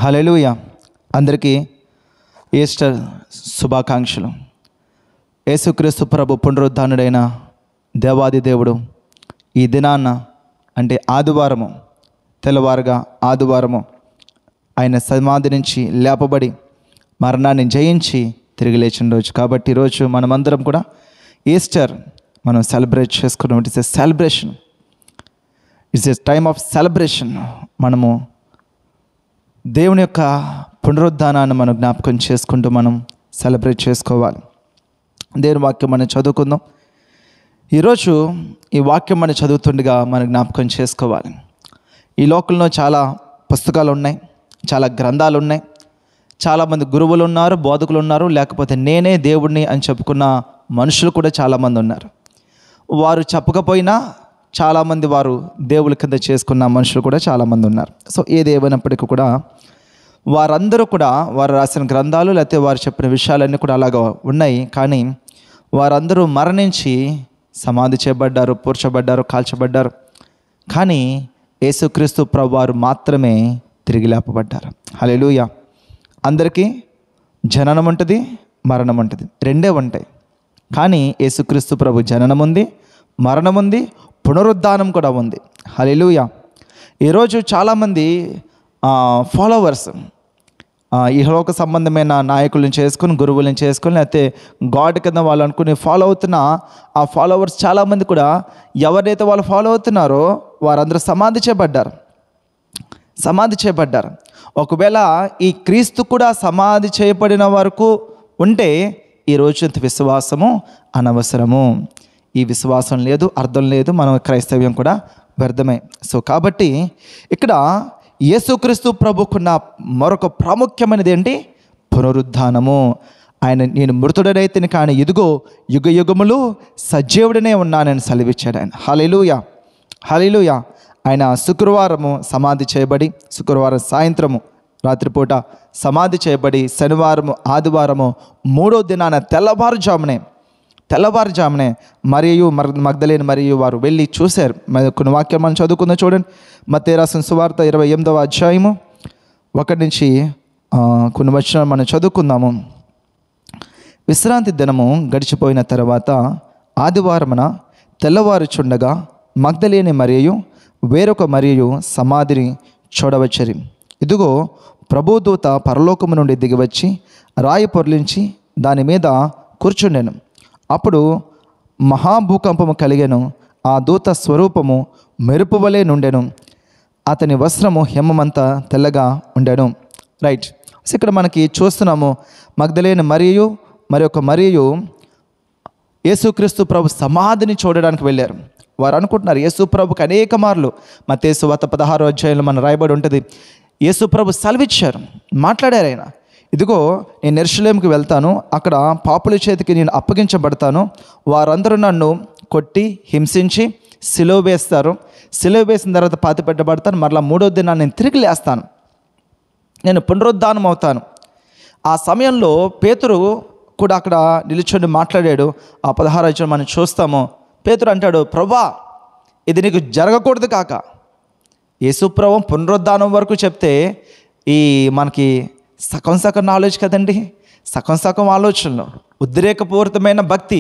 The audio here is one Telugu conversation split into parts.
హల్లెలూయా. అందరికీ ఈస్టర్ శుభాకాంక్షలు. యేసుక్రీస్తు ప్రభు పునరుద్ధానుడైన దేవాది దేవుడు ఈ దినాన్న అంటే ఆదివారము, తెల్లవారుగా ఆదివారము ఆయన సమాధి నుంచి లేపబడి మరణాన్ని జయించి తిరిగి లేచిన రోజు. కాబట్టి ఈరోజు మనమందరం కూడా ఈస్టర్ మనం సెలబ్రేట్ చేసుకున్నాం. It's a celebration, it's a time of celebration. మనము దేవుని యొక్క పునరుద్ధానాన్ని మనం జ్ఞాపకం చేసుకుంటూ మనం సెలబ్రేట్ చేసుకోవాలి. దేవుని వాక్యం మనం చదువుకుందాం. ఈరోజు ఈ వాక్యం మనం చదువుతుండగా మనం జ్ఞాపకం చేసుకోవాలి. ఈ లోకంలో చాలా పుస్తకాలు ఉన్నాయి, చాలా గ్రంథాలు ఉన్నాయి, చాలామంది గురువులు ఉన్నారు, బోధకులు ఉన్నారు, లేకపోతే నేనే దేవుడిని అని చెప్పుకున్న మనుషులు కూడా చాలామంది ఉన్నారు. వారు చెప్పకపోయినా చాలామంది వారు దేవుళ్ళ కింద చేసుకున్న మనుషులు కూడా చాలామంది ఉన్నారు. సో ఏది ఏమైనప్పటికీ కూడా వారందరూ కూడా వారు రాసిన గ్రంథాలు లేకపోతే వారు చెప్పిన విషయాలన్నీ కూడా అలాగా ఉన్నాయి. కానీ వారందరూ మరణించి సమాధి చేయబడ్డారు, పూడ్చబడ్డారు, కాల్చబడ్డారు. కానీ యేసుక్రీస్తు ప్రభు వారు మాత్రమే తిరిగి లేపబడ్డారు. హల్లెలూయా. అందరికీ జననం ఉంటుంది, మరణం ఉంటుంది, రెండే ఉంటాయి. కానీ యేసుక్రీస్తు ప్రభు జననం ఉంది, మరణం ఉంది, పునరుద్ధానం కూడా ఉంది. హల్లెలూయా. ఈరోజు చాలామంది ఫాలోవర్స్ ఇహలోక సంబంధమైన నాయకులను చేసుకొని, గురువులను చేసుకొని, లేకపోతే గాడ్ కింద వాళ్ళు అనుకుని ఫాలో అవుతున్న ఆ ఫాలోవర్స్ చాలామంది కూడా ఎవరైతే వాళ్ళు ఫాలో అవుతున్నారో వారందరూ సమాధి చేయబడ్డారు. ఒకవేళ ఈ క్రీస్తు కూడా సమాధి చేయబడిన వరకు ఉంటే ఈరోజు విశ్వాసము అనవసరము. ఈ విశ్వాసం లేదు, అర్థం లేదు, మనం క్రైస్తవ్యం కూడా వ్యర్థమే. సో కాబట్టి ఇక్కడ యేసుక్రీస్తు ప్రభుకున్న మరొక ప్రాముఖ్యమైనది ఏంటి? పునరుద్ధానము. ఆయన నేను మృతుడనైతిని కానీ ఇదిగో యుగ యుగములు సజీవుడనే ఉన్నానని సెలవిచ్చాడు ఆయన. హల్లెలూయా, హల్లెలూయా. ఆయన శుక్రవారము సమాధి చేయబడి, శుక్రవారం సాయంత్రము రాత్రిపూట సమాధి చేయబడి, శనివారము ఆదివారము మూడో దినాన తెల్లవారుజామునే మరియు మగ్దలేని మరియు వారు వెళ్ళి చూశారు. కొన్ని వాక్యాలు మనం చదువుకుందాం. చూడండి, మత్తయి రాసిన సువార్త 28వ అధ్యాయము 1 నుంచి కొన్ని వచనాలు మనం చదువుకుందాము. విశ్రాంతి దినము గడిచిపోయిన తర్వాత ఆదివారమున తెల్లవారుచుండగా మగ్దలేని మరియు వేరొక మరియు సమాధిని చూడవచ్చరి. ఇదిగో ప్రభుదూత పరలోకము నుండి దిగివచ్చి రాయి పొర్లించి దాని మీద కూర్చుండెను. అప్పుడు మహాభూకంపము కలిగెను. ఆ దూత స్వరూపము మెరుపు వలె నుండెను. అతని వస్త్రము హిమమంతా తెల్లగా ఉండెను. రైట్. సో ఇక్కడ మనకి చూస్తున్నాము మగ్దలేని మరియు మరియు యేసుక్రీస్తు ప్రభు సమాధిని చూడడానికి వెళ్ళారు. వారు అనుకుంటున్నారు యేసు ప్రభుకి అనేక మార్లు మత్తయి సువార్త 16వ అధ్యాయంలో మనం రాయబడి ఉంటుంది. యేసు ప్రభు సెలవిచ్చారు, మాట్లాడారు ఆయన. ఇదిగో నేను యెరూషలేముకి వెళ్తాను, అక్కడ పాపుల చేతికి నేను అప్పగించబడతాను, వారందరూ నన్ను కొట్టి హింసించి సిలువ వేస్తారు, సిలువ వేసిన తర్వాత పాతిపెట్టబడతాను, మరలా మూడో దినాన్ని నేను తిరిగి లేస్తాను, నేను పునరుద్ధానం అవుతాను. ఆ సమయంలో పేతురు కూడా అక్కడ నిలుచొని మాట్లాడాడు. ఆ 16వ అధ్యాయం మనం చూస్తాము. పేతురు అంటాడు, ప్రభువా ఇది నీకు జరగకూడదు కాక. యేసు ప్రభు పునరుద్ధానం వరకు చెప్తే ఈ మనకి సగం నాలెడ్జ్ కదండి, సగం ఆలోచనలు, ఉద్రేకపూరితమైన భక్తి.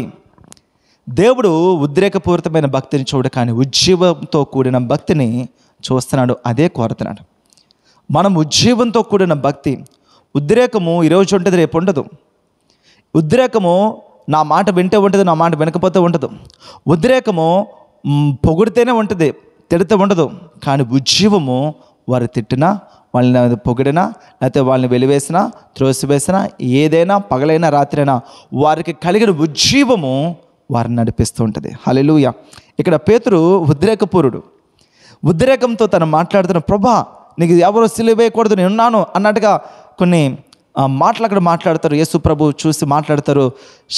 దేవుడు ఉద్రేకపూరితమైన భక్తిని చూడ కానీ ఉజ్జీవంతో కూడిన భక్తిని చూస్తున్నాడు, అదే కోరుతున్నాడు. మనం ఉజ్జీవంతో కూడిన భక్తి. ఉద్రేకము ఈరోజు ఉంటుంది, రేపు ఉండదు. ఉద్రేకము నా మాట వింటే ఉంటుంది, నా మాట వినకపోతే ఉండదు. ఉద్రేకము పొగిడితేనే ఉంటుంది, తిడితే ఉండదు. కానీ ఉజ్జీవము వారు తిట్టినా, వాళ్ళని పొగిడినా, లేకపోతే వాళ్ళని వెలివేసినా, త్రోసివేసినా, ఏదైనా పగలైనా రాత్రైనా వారికి కలిగిన ఉజ్జీవము వారిని నడిపిస్తూ ఉంటుంది. హల్లెలూయా. ఇక్కడ పేతురు ఉద్రేకంతో తను మాట్లాడుతున్న, ప్రభా నీకు ఎవరు సిలువ వేయకూడదు, నేను ఉన్నాను అన్నట్టుగా కొన్ని మాటలు అక్కడ మాట్లాడతారు. యేసు ప్రభు చూసి మాట్లాడతారు,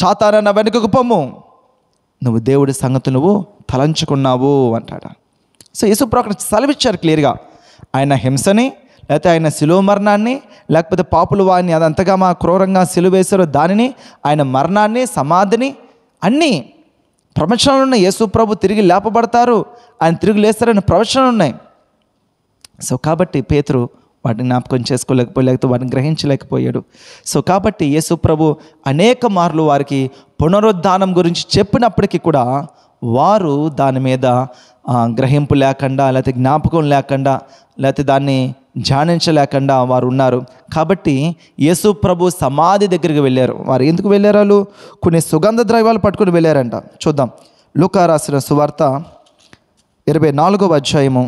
సాతానా వెనుకకు పొమ్ము, నువ్వు దేవుడి సంగతి నువ్వు తలంచుకున్నావు అంటాడు. సో యేసు ప్రభు అక్కడ సెలవిచ్చారు క్లియర్గా. ఆయన హింసని, లేకపోతే ఆయన సిలువ మరణాన్ని, లేకపోతే పాపులు వారిని అదంతగా మా క్రూరంగా సిలువ వేశారో దానిని, ఆయన మరణాన్ని, సమాధిని, అన్నీ ప్రవచనాలు ఉన్నాయి. యేసు ప్రభు తిరిగి లేపబడతారు, ఆయన తిరిగి లేస్తారని ప్రవచనాలు ఉన్నాయి. సో కాబట్టి పేతురు వాటిని జ్ఞాపకం లేకపోతే వాటిని గ్రహించలేకపోయాడు. సో కాబట్టి యేసు ప్రభు అనేక మార్లు వారికి పునరుద్ధానం గురించి చెప్పినప్పటికీ కూడా వారు దాని మీద గ్రహింపు లేకుండా, లేకపోతే జ్ఞాపకం లేకుండా, లేకపోతే దాన్ని ధ్యానించలేకుండా వారు ఉన్నారు. కాబట్టి యేసు ప్రభు సమాధి దగ్గరికి వెళ్ళారు. వారు ఎందుకు వెళ్ళారు? వాళ్ళు కొన్ని సుగంధ ద్రవ్యాలు పట్టుకుని వెళ్ళారంట. చూద్దాం, లూకా రాసిన సువార్త 24వ అధ్యాయము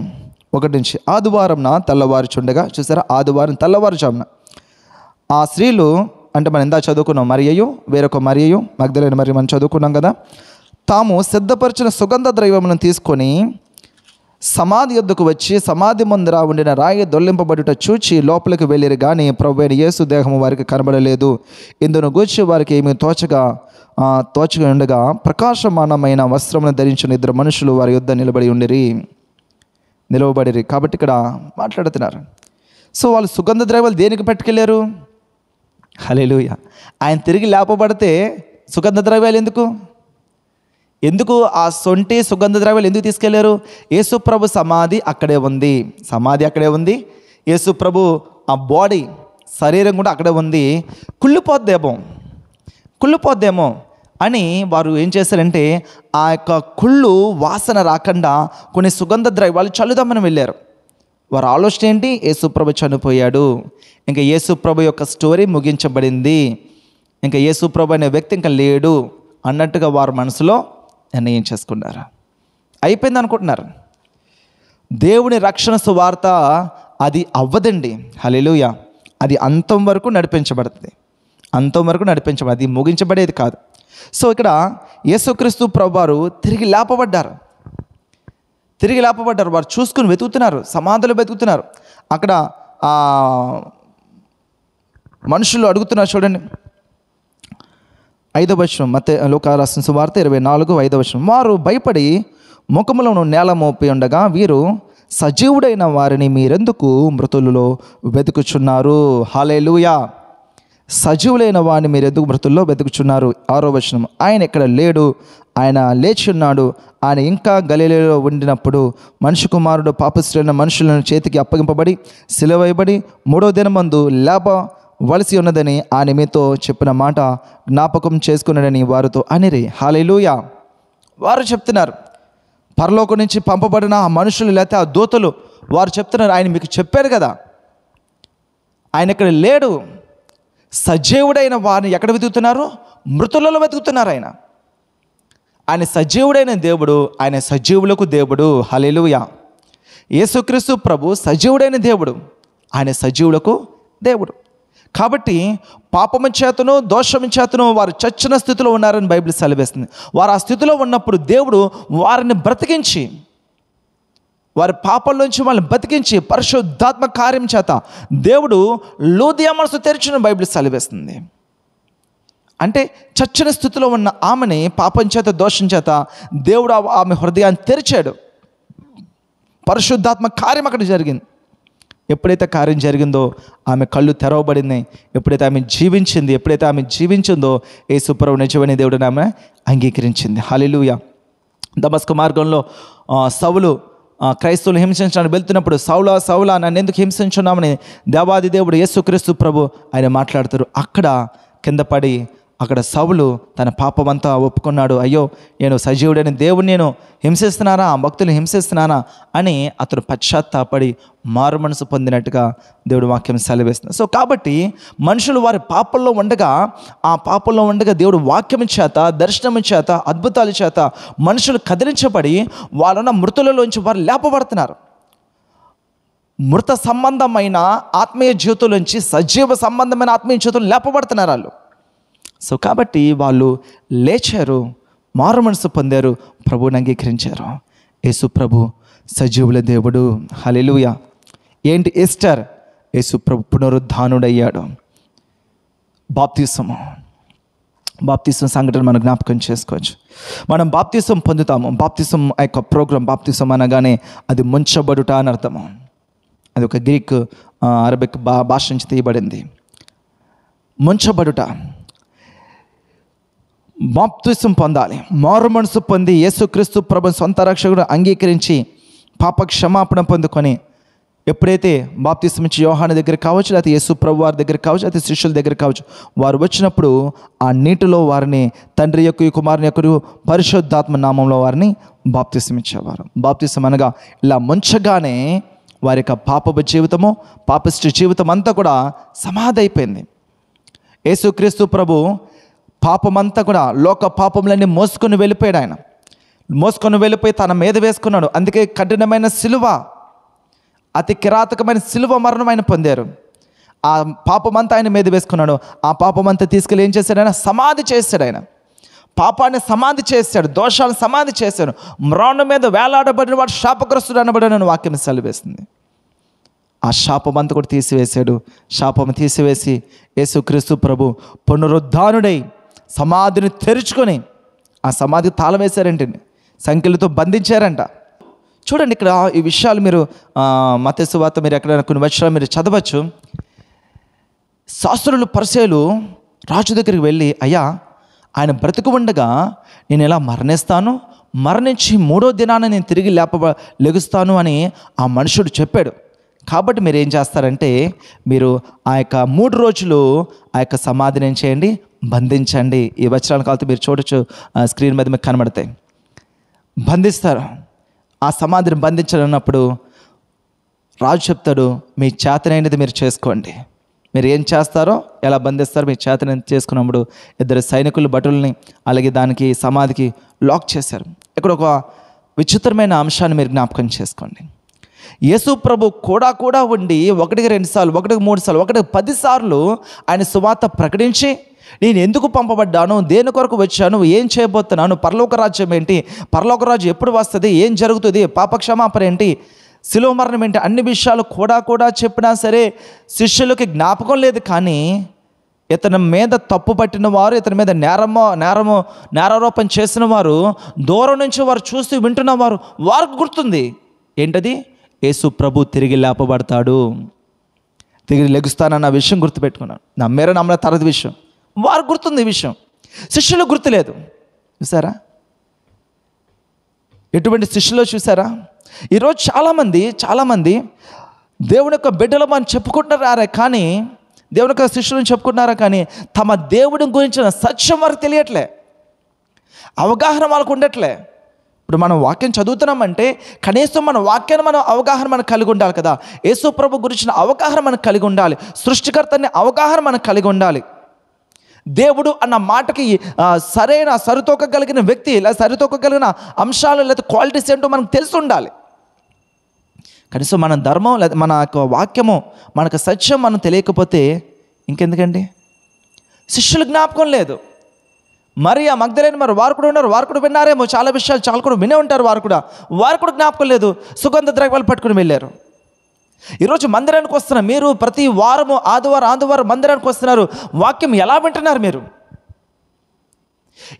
1 నుంచి. ఆదివారంన తెల్లవారుచుండగా, చూసారా, ఆదివారం తెల్లవారుజామున ఆ స్త్రీలు, అంటే మనం ఇందా చదువుకున్నాం, మరియయు వేరొక మరియయు, మగ్దలేని మరి మనం చదువుకున్నాం కదా, తాము సిద్ధపరిచిన సుగంధ ద్రవ్యములను తీసుకొని సమాధి యొద్దకు వచ్చి సమాధి ముందర ఉండిన రాయి దొల్లింపబడుట చూచి లోపలికి వెళ్ళిరు, కానీ ప్రభువైన యేసు దేహము వారికి కనబడలేదు. ఇందును గూర్చి వారికి ఏమీ తోచగా ఉండగా ప్రకాశమానమైన వస్త్రమును ధరించిన 2 మనుషులు వారి యొద్ద నిలవబడిరి. కాబట్టి ఇక్కడ మాట్లాడుతున్నారు. సో వాళ్ళు సుగంధ ద్రవ్యాలు దేనికి పట్టుకెళ్ళారు? హల్లెలూయా. ఆయన తిరిగి లేపబడితే సుగంధ ద్రవ్యాలు ఎందుకు ఆ సొంటి సుగంధ ద్రవ్యాలు ఎందుకు తీసుకెళ్లారు? యేసు ప్రభు సమాధి అక్కడే ఉంది. యేసు ప్రభు ఆ బాడీ, శరీరం కూడా అక్కడే ఉంది. కుళ్ళిపోద్దేమో అని వారు ఏం చేశారంటే ఆ యొక్క కుళ్ళు వాసన రాకుండా కొన్ని సుగంధ ద్రవ్యాలు చల్లుదామని వెళ్ళారు. వారి ఆలోచన ఏంటి? యేసు ప్రభు చనిపోయాడు, ఇంకా యేసు ప్రభు యొక్క స్టోరీ ముగించబడింది, ఇంకా యేసు ప్రభు అనే వ్యక్తి ఇంకా లేడు అన్నట్టుగా వారు మనసులో నిర్ణయం చేసుకున్నారు. అయిపోయింది అనుకుంటున్నారు. దేవుని రక్షణ సువార్త అది అవ్వదండి. హల్లెలూయా. అది అంతం వరకు నడిపించబడుతుంది. అది ముగించబడేది కాదు. సో ఇక్కడ యేసుక్రీస్తు ప్రభువారు తిరిగి లేపబడ్డారు. వారు చూసుకుని వెతుకుతున్నారు, సమాధులు వెతుకుతున్నారు. అక్కడ మనుషులు అడుగుతున్నారు. చూడండి, 5వ వచనం, లూకా రాసిన సువార్త 24:5వ వచనం. వారు భయపడి ముఖములను నేల మోపి ఉండగా, వీరు సజీవుడైన వారిని మీరెందుకు మృతులలో వెతుకుచున్నారు? హల్లెలూయా. సజీవులైన వారిని మీరెందుకు మృతుల్లో వెతుకుచున్నారు? 6వ వచనం. ఆయన ఇక్కడ లేడు, ఆయన లేచి ఉన్నాడు. ఆయన ఇంకా గలిలయలో ఉండినప్పుడు మనిషి కుమారుడు పాపస్తులైన మనుషులను చేతికి అప్పగింపబడి సిలువవేయబడి 3వ దినమందు లేపవలసి ఉన్నదని ఆయన మీతో చెప్పిన మాట జ్ఞాపకం చేసుకున్నాడని వారితో అనిరి. హల్లెలూయా. వారు చెప్తున్నారు, పరలోకం నుంచి పంపబడిన ఆ మనుషులు లేకపోతే ఆ దూతలు వారు చెప్తున్నారు, ఆయన మీకు చెప్పారు కదా, ఆయన ఇక్కడ లేడు. సజీవుడైన వారిని ఎక్కడ వెతుకుతున్నారు? మృతులలో వెతుకుతున్నారు. ఆయన సజీవుడైన దేవుడు, ఆయన సజీవులకు దేవుడు. హల్లెలూయా. యేసుక్రీస్తు ప్రభు సజీవుడైన దేవుడు, ఆయన సజీవులకు దేవుడు. కాబట్టి పాపము చేతను దోషము చేతను వారు చచ్చిన స్థితిలో ఉన్నారని బైబిల్ సెలవిస్తుంది. వారు ఆ స్థితిలో ఉన్నప్పుడు దేవుడు వారిని బ్రతికించి, వారి పాపంలోంచి వాళ్ళని బతికించి పరిశుద్ధాత్మ కార్యం చేత దేవుడు లూదియా మనసు తెరిచిన బైబిల్ సెలవిస్తుంది. అంటే చచ్చిన స్థితిలో ఉన్న ఆమెని పాపం చేత దోషం చేత దేవుడు ఆమె హృదయాన్ని తెరిచాడు. పరిశుద్ధాత్మ కార్యం అక్కడ జరిగింది. ఎప్పుడైతే కార్యం జరిగిందో ఆమె కళ్ళు తెరవబడింది. ఎప్పుడైతే ఆమె జీవించిందో యేసు ప్రభువు నిజమైన దేవుడిని ఆమె అంగీకరించింది. హల్లెలూయా. దమస్కు మార్గంలో సౌలు క్రైస్తవులు హింసించడానికి వెళ్తున్నప్పుడు, సౌలా నన్ను ఎందుకు హింసించున్నామని దేవాది దేవుడు యేసుక్రీస్తు ప్రభు ఆయన మాట్లాడతారు. అక్కడ కింద పడి అక్కడ సౌలు తన పాపమంతా ఒప్పుకున్నాడు. అయ్యో, నేను సజీవుడైన దేవుడిని నేను హింసిస్తున్నానా, ఆ భక్తులు హింసిస్తున్నానా అని అతను పశ్చాత్తాపడి మారు మనసు పొందినట్టుగా దేవుడు వాక్యం సెలవిస్తుంది. సో కాబట్టి మనుషులు వారి పాపంలో ఉండగా, ఆ పాపంలో ఉండగా దేవుడు వాక్యం చేత, దర్శనం చేత, అద్భుతాల చేత మనుషులు కదిలించబడి వాళ్ళున్న మృతులలోంచి వారు లేపబడుతున్నారు. మృత సంబంధమైన ఆత్మీయ జీవితం నుంచి సజీవ సంబంధమైన ఆత్మీయ జీవితం లేపబడుతున్నారు వాళ్ళు. సో కాబట్టి వాళ్ళు లేచారు, మారు మనసు పొందారు, ప్రభువుని అంగీకరించారు. యేసు ప్రభు సజీవుల దేవుడు. హల్లెలూయా. ఏంటి ఈస్టర్? యేసు ప్రభు పునరుద్ధానుడయ్యాడు. బాప్తిసం సంఘటన మనం జ్ఞాపకం చేసుకోవచ్చు. మనం బాప్తిసం పొందుతాము. బాప్తిసం యొక్క ప్రోగ్రాం, బాప్తిసం అనగానే అది ముంచబడుట అని అర్థము. అది ఒక గ్రీక్ అరబిక్ భాష నుంచి తీయబడింది. ముంచబడుట. బాప్తిసం పొందాలి, మారు మనసు పొంది యేసుక్రీస్తు ప్రభు సొంత రక్షకుడు అంగీకరించి పాప క్షమాపణ పొందుకొని ఎప్పుడైతే బాప్తిసం ఇచ్చి యోహాను దగ్గర కావచ్చు, లేకపోతే యేసు ప్రభు వారి దగ్గర కావచ్చు, లేకపోతే శిష్యుల దగ్గర కావచ్చు, వారు వచ్చినప్పుడు ఆ నీటిలో వారిని తండ్రి యొక్క కుమారుని యొక్క పరిశుద్ధాత్మ నామంలో వారిని బాప్తిసం ఇచ్చేవారు. బాప్తిసం అనగా ఇలా ముంచగానే వారి యొక్క పాపపు జీవితము, పాపిష్టి జీవితం అంతా కూడా సమాధి అయిపోయింది. యేసుక్రీస్తు ప్రభు పాపమంతా కూడా, లోక పాపములన్నీ మోసుకొని వెళ్ళిపోయాడు. ఆయన మోసుకొని వెళ్ళిపోయి తన మీద వేసుకున్నాడు. అందుకే కఠినమైన సిలువ, అతి కిరాతకమైన సిలువ మరణం ఆయన పొందారు. ఆ పాపమంతా ఆయన మీద వేసుకున్నాడు. ఆ పాపమంతా తీసుకెళ్ళి ఏం చేశాడు? ఆయన సమాధి చేశాడు. ఆయన పాపాన్ని సమాధి చేశాడు, దోషాలను సమాధి చేశాడు. మ్రాను మీద వేలాడబడిన వాడు శాపగ్రస్తుడు అనబడిన వాక్యం సెలవేస్తుంది. ఆ శాపమంతా కూడా తీసివేశాడు. శాపం తీసివేసి యేసుక్రీస్తు ప్రభు పునరుద్ధానుడై సమాధిని తెరుచుకొని, ఆ సమాధి తాళం వేశారంటండి, సంఖ్యలతో బంధించారంట. చూడండి ఇక్కడ ఈ విషయాలు మీరు మత్తయి సువార్త మీరు ఎక్కడైనా కొన్ని వచనాలు మీరు చదవచ్చు. శాస్త్రులు పరిసయ్యులు రాజు దగ్గరికి వెళ్ళి, అయ్యా ఆయన బ్రతికి ఉండగా నేను ఎలా మరణిస్తాను, మరణించి 3వ దినాన నేను తిరిగి లెగుస్తాను అని ఆ మనుషుడు చెప్పాడు. కాబట్టి మీరు ఏం చేస్తారంటే, మీరు ఆ యొక్క 3 రోజులు ఆ యొక్క సమాధిని ఏం చేయండి, బంధించండి. ఈ వచనాల కాలతో మీరు చూడొచ్చు, స్క్రీన్ మీద మీకు కనబడతాయి. బంధిస్తారు. ఆ సమాధిని బంధించాలన్నప్పుడు రాజు చెప్తాడు, మీ చేతనైనది మీరు చేసుకోండి. మీరు ఏం చేస్తారో, ఎలా బంధిస్తారో మీ చేతనైనది చేసుకున్నప్పుడు 2 సైనికులు భటుల్ని అలాగే దానికి సమాధికి లాక్ చేశారు. ఇక్కడ ఒక విచిత్రమైన అంశాన్ని మీరు జ్ఞాపకం చేసుకోండి. యేసు ప్రభు కూడా ఉండి 1కి 2 సార్లు, 1కి 3 సార్లు, 1కి 10 సార్లు ఆయన సువార్త ప్రకటించి, నేను ఎందుకు పంపబడ్డాను, దేని కొరకు వచ్చాను, ఏం చేయబోతున్నాను, పరలోక రాజ్యం ఏంటి, పరలోక రాజ్యం ఎప్పుడు వస్తుంది, ఏం జరుగుతుంది, పాపక్షమాపణ ఏంటి, శిలువ మరణం ఏంటి, అన్ని విషయాలు కూడా చెప్పినా సరే శిష్యులకి జ్ఞాపకం లేదు. కానీ ఇతని మీద తప్పు పట్టిన వారు, ఇతని మీద నేరారోపణ చేసిన వారు, దూరం నుంచి వారు చూస్తూ వింటున్నవారు, వారికి గుర్తుంది. ఏంటది? యేసు ప్రభు తిరిగి లేపబడతాడు, తిరిగి లెగుస్తానన్న విషయం గుర్తుపెట్టుకున్నాను. నమ్మేరో నమ్మల తర్వాత విషయం వారు గుర్తుంది. ఈ విషయం శిష్యులకు గుర్తులేదు. చూసారా ఎటువంటి శిష్యులో? చూసారా ఈరోజు చాలామంది దేవుని యొక్క బిడ్డలు మనం చెప్పుకుంటున్నారా, కానీ దేవుని యొక్క శిష్యులను చెప్పుకుంటున్నారా, కానీ తమ దేవుడి గురించిన సత్యం వారికి తెలియట్లే, అవగాహన వాళ్ళకు ఉండట్లే. ఇప్పుడు మనం వాక్యం చదువుతున్నామంటే కనీసం మన వాక్యాన్ని అవగాహన మనకు కలిగి ఉండాలి కదా. యేసు ప్రభు గురించిన అవగాహన మనకు కలిగి ఉండాలి. సృష్టికర్తని అవగాహన మనకు కలిగి ఉండాలి. దేవుడు అన్న మాటకి సరైన సరితూకగలిగిన వ్యక్తి, లేదా సరితూకగలిగిన అంశాలు లేదా క్వాలిటీస్ ఏంటో మనకు తెలిసి ఉండాలి. కనీసం మన ధర్మం లేదా మన యొక్క వాక్యము, మనకు సత్యం మనం తెలియకపోతే ఇంకెందుకండి? శిష్యులు జ్ఞాపకం లేదు. మరియా మగ్దలేని వారు కూడా ఉన్నారు, వారు కూడా విన్నారేమో, చాలా విషయాలు చాలా కూడా వినే ఉంటారు. వారు కూడా జ్ఞాపకం లేదు. సుగంధ ద్రవ్యాలు పట్టుకుని వెళ్ళారు. ఈరోజు మందిరానికి వస్తున్నారు మీరు, ప్రతి వారము ఆదివారం మందిరానికి వస్తున్నారు. వాక్యం ఎలా వింటున్నారు మీరు?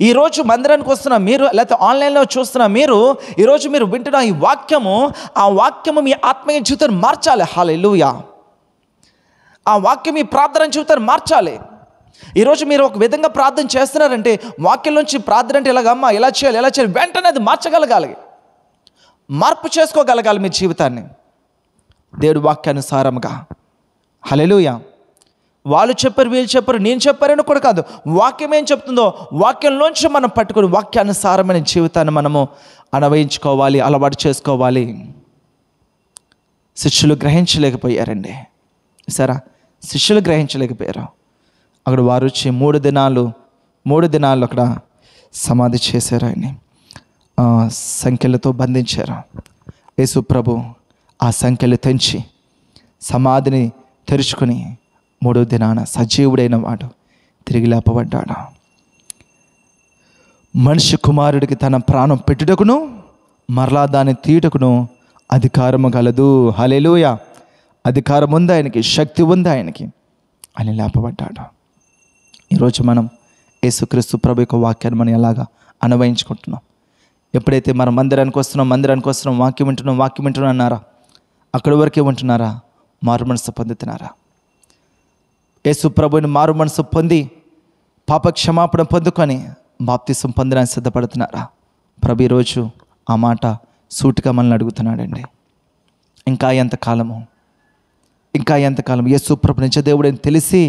ఈరోజు మందిరానికి వస్తున్న మీరు, లేకపోతే ఆన్లైన్లో చూస్తున్న మీరు, ఈరోజు మీరు వింటున్న ఈ వాక్యము, ఆ వాక్యము మీ ఆత్మీయ జీవితాన్ని మార్చాలి. హల్లెలూయా. ఆ వాక్యం మీ ప్రార్థన జీవితాన్ని మార్చాలి. ఈరోజు మీరు ఒక విధంగా ప్రార్థన చేస్తున్నారంటే, వాక్యం నుంచి ప్రార్థన అంటే ఇలాగమ్మా, ఎలా చేయాలి వెంటనే అది మార్చగలగాలి, మార్పు చేసుకోగలగాలి మీ జీవితాన్ని దేవుడి వాక్యానుసారంగా. హల్లెలూయా. వాళ్ళు చెప్పారు, వీళ్ళు చెప్పారు, నేను చెప్పారని కూడా కాదు. వాక్యం ఏం చెప్తుందో వాక్యంలోంచి మనం పట్టుకుని వాక్యానుసారమైన జీవితాన్ని మనము అన్వయించుకోవాలి, అలవాటు చేసుకోవాలి. శిష్యులు గ్రహించలేకపోయారండి. సరే, శిష్యులు గ్రహించలేకపోయారు. అక్కడ వారు వచ్చి 3 దినాలు అక్కడ సమాధి చేశారు. ఆయన్ని సంఖ్యలతో బంధించారు. యేసు ప్రభు ఆ సంఖ్యలు తెంచి సమాధిని తెరుచుకొని 3వ దినాన సజీవుడైన వాడు తిరిగి లేపబడ్డాడు. మనిషి కుమారుడికి తన ప్రాణం పెట్టుటకును మరలా దాన్ని తీయుటకును అధికారము గలదు. హల్లెలూయా. అధికారం ఉంది ఆయనకి, శక్తి ఉంది ఆయనకి. ఆయన లేపబడ్డాడు. ఈరోజు మనం యేసుక్రీస్తు ప్రభు యొక్క వాక్యాన్ని మనం ఎలాగా అన్వయించుకుంటున్నాం? ఎప్పుడైతే మనం మందిరానికి వస్తున్నాం, వాక్యం వింటున్నాం అన్నారా? అక్కడి వరకే ఉంటున్నారా? మారు మనసు పొందుతున్నారా? యేసు ప్రభుని మారు మనసు పొంది పాప క్షమాపణ పొందుకొని బాప్తిసం పొందడానికి సిద్ధపడుతున్నారా? ప్రభు ఈరోజు ఆ మాట సూటిగా మనల్ని అడుగుతున్నాడండి. ఇంకా ఎంతకాలము? ఇంకా ఎంతకాలం యేసు ప్రభు నుంచి దేవుడని తెలిసి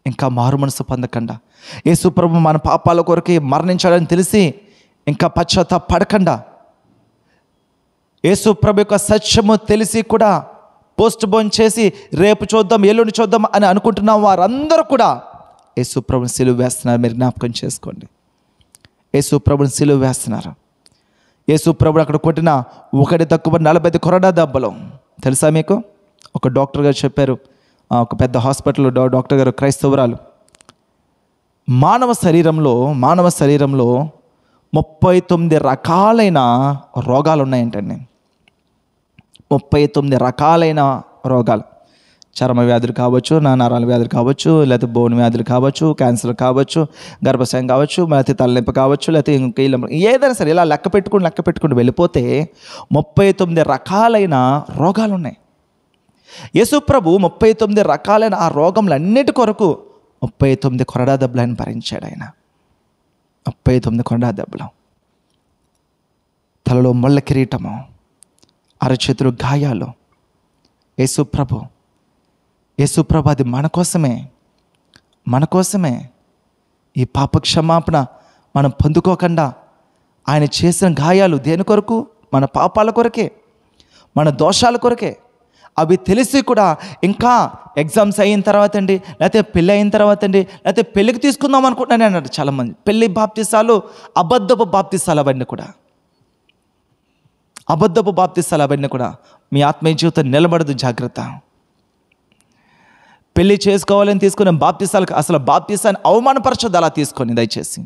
ఇంకా మారు మనసు పొందకుండా, యేసు ప్రభు మన పాపాల కొరకే మరణించాడని తెలిసి ఇంకా పశ్చాత్తాపడకుండా, యేసు ప్రభు యొక్క సత్యము తెలిసి కూడా పోస్ట్ పోన్ చేసి రేపు చూద్దాం, ఎల్లుండి చూద్దాం అని అనుకుంటున్న వారందరూ కూడా యేసు ప్రభుని సిలువ వేస్తున్నారు. మీరు జ్ఞాపకం చేసుకోండి. యేసు ప్రభుని సిలువ వేస్తున్నారు. యేసు ప్రభుని అక్కడ కొట్టిన ఒకటి తక్కువ 40 కొరడా దెబ్బలు తెలుసా మీకు? ఒక డాక్టర్ గారు చెప్పారు, ఒక పెద్ద హాస్పిటల్లో డాక్టర్ గారు, క్రైస్తవురాలు, మానవ శరీరంలో 39 రకాలైన రోగాలు ఉన్నాయంటండి. 39 రకాలైన రోగాలు. చర్మ వ్యాధులు కావచ్చు, నరాల వ్యాధులు కావచ్చు, లేకపోతే బోన్ వ్యాధులు కావచ్చు, క్యాన్సర్ కావచ్చు, గర్భాశయం కావచ్చు, లేకపోతే తలనొప్పి కావచ్చు, లేకపోతే ఏదైనా సరే ఇలా లెక్క పెట్టుకుంటూ వెళ్ళిపోతే 39 రకాలైన రోగాలు ఉన్నాయి. యేసు ప్రభు 39 రకాలైన ఆ రోగములన్నిటి కొరకు 39 కొరడా దెబ్బలు ఆయన భరించాడు. ఆయన 39 కొరడా దెబ్బలు, తలలో ముళ్ళ కిరీటము, అరచేతులు గాయాలు. యేసు ప్రభు అది మన కోసమే. ఈ పాప క్షమాపణ మనం పొందుకోకుండా ఆయన చేసిన గాయాలు దేని కొరకు? మన పాపాల కొరకే, మన దోషాల కొరకే. అవి తెలిసి కూడా ఇంకా ఎగ్జామ్స్ అయిన తర్వాత అండి, లేకపోతే పెళ్ళి అయిన తర్వాత అండి, లేకపోతే పెళ్ళికి తీసుకుందాం అనుకుంటున్నాను అన్నాడు చాలామంది. పెళ్ళి బాప్తిసాలు అబద్ధపు బాప్తిసాలు, అవన్నీ కూడా అబద్ధపు బాప్తిసాలు, అవన్నీ కూడా మీ ఆత్మీయ జీవితం నిలబడదు. జాగ్రత్త. పెళ్ళి చేసుకోవాలని తీసుకునే బాప్తిసాలకు అసలు బాప్తిసాన్ని అవమానపరచదు. అలా తీసుకొని దయచేసి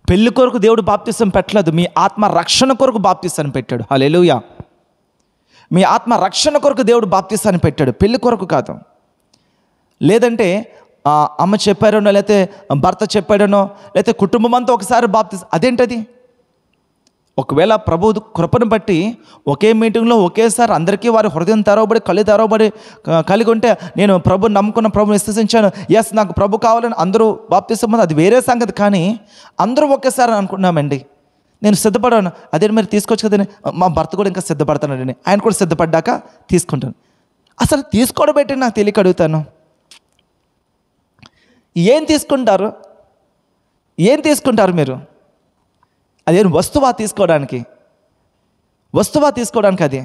పెళ్లి కొరకు దేవుడు బాప్తిసం పెట్టలేదు, మీ ఆత్మ రక్షణ కొరకు బాప్తిసాన్ని పెట్టాడు. హల్లెలూయా. మీ ఆత్మ రక్షణ కొరకు దేవుడు బాప్తిసాన్ని పెట్టాడు, పెళ్లి కొరకు కాదు. లేదంటే అమ్మ చెప్పారనో, లేకపోతే భర్త చెప్పాడనో, లేకపోతే కుటుంబం అంతా ఒకసారి బాప్తిసం, అదేంటది? ఒకవేళ ప్రభు కృపను బట్టి ఒకే మీటింగ్లో ఒకేసారి అందరికీ వారి హృదయం తెరవబడి కళ్ళు తెరవబడి కలిగి ఉంటే, నేను ప్రభుని నమ్ముకున్న ప్రభుని విశ్వసించాను, ఎస్ నాకు ప్రభు కావాలని అందరూ బాప్తిసం, అది వేరే సంగతి. కానీ అందరూ ఒకేసారి అనుకుంటున్నామండి, నేను సిద్ధపడాను, అదే మీరు తీసుకోవచ్చు కదండి, మా భర్త కూడా ఇంకా సిద్ధపడతానండి, ఆయన కూడా సిద్ధపడ్డాక తీసుకుంటాను. అసలు తీసుకోవడం పెట్టి నాకు తెలియక అడుగుతాను, ఏం తీసుకుంటారు మీరు? అదేం వస్తువా తీసుకోవడానికి? అది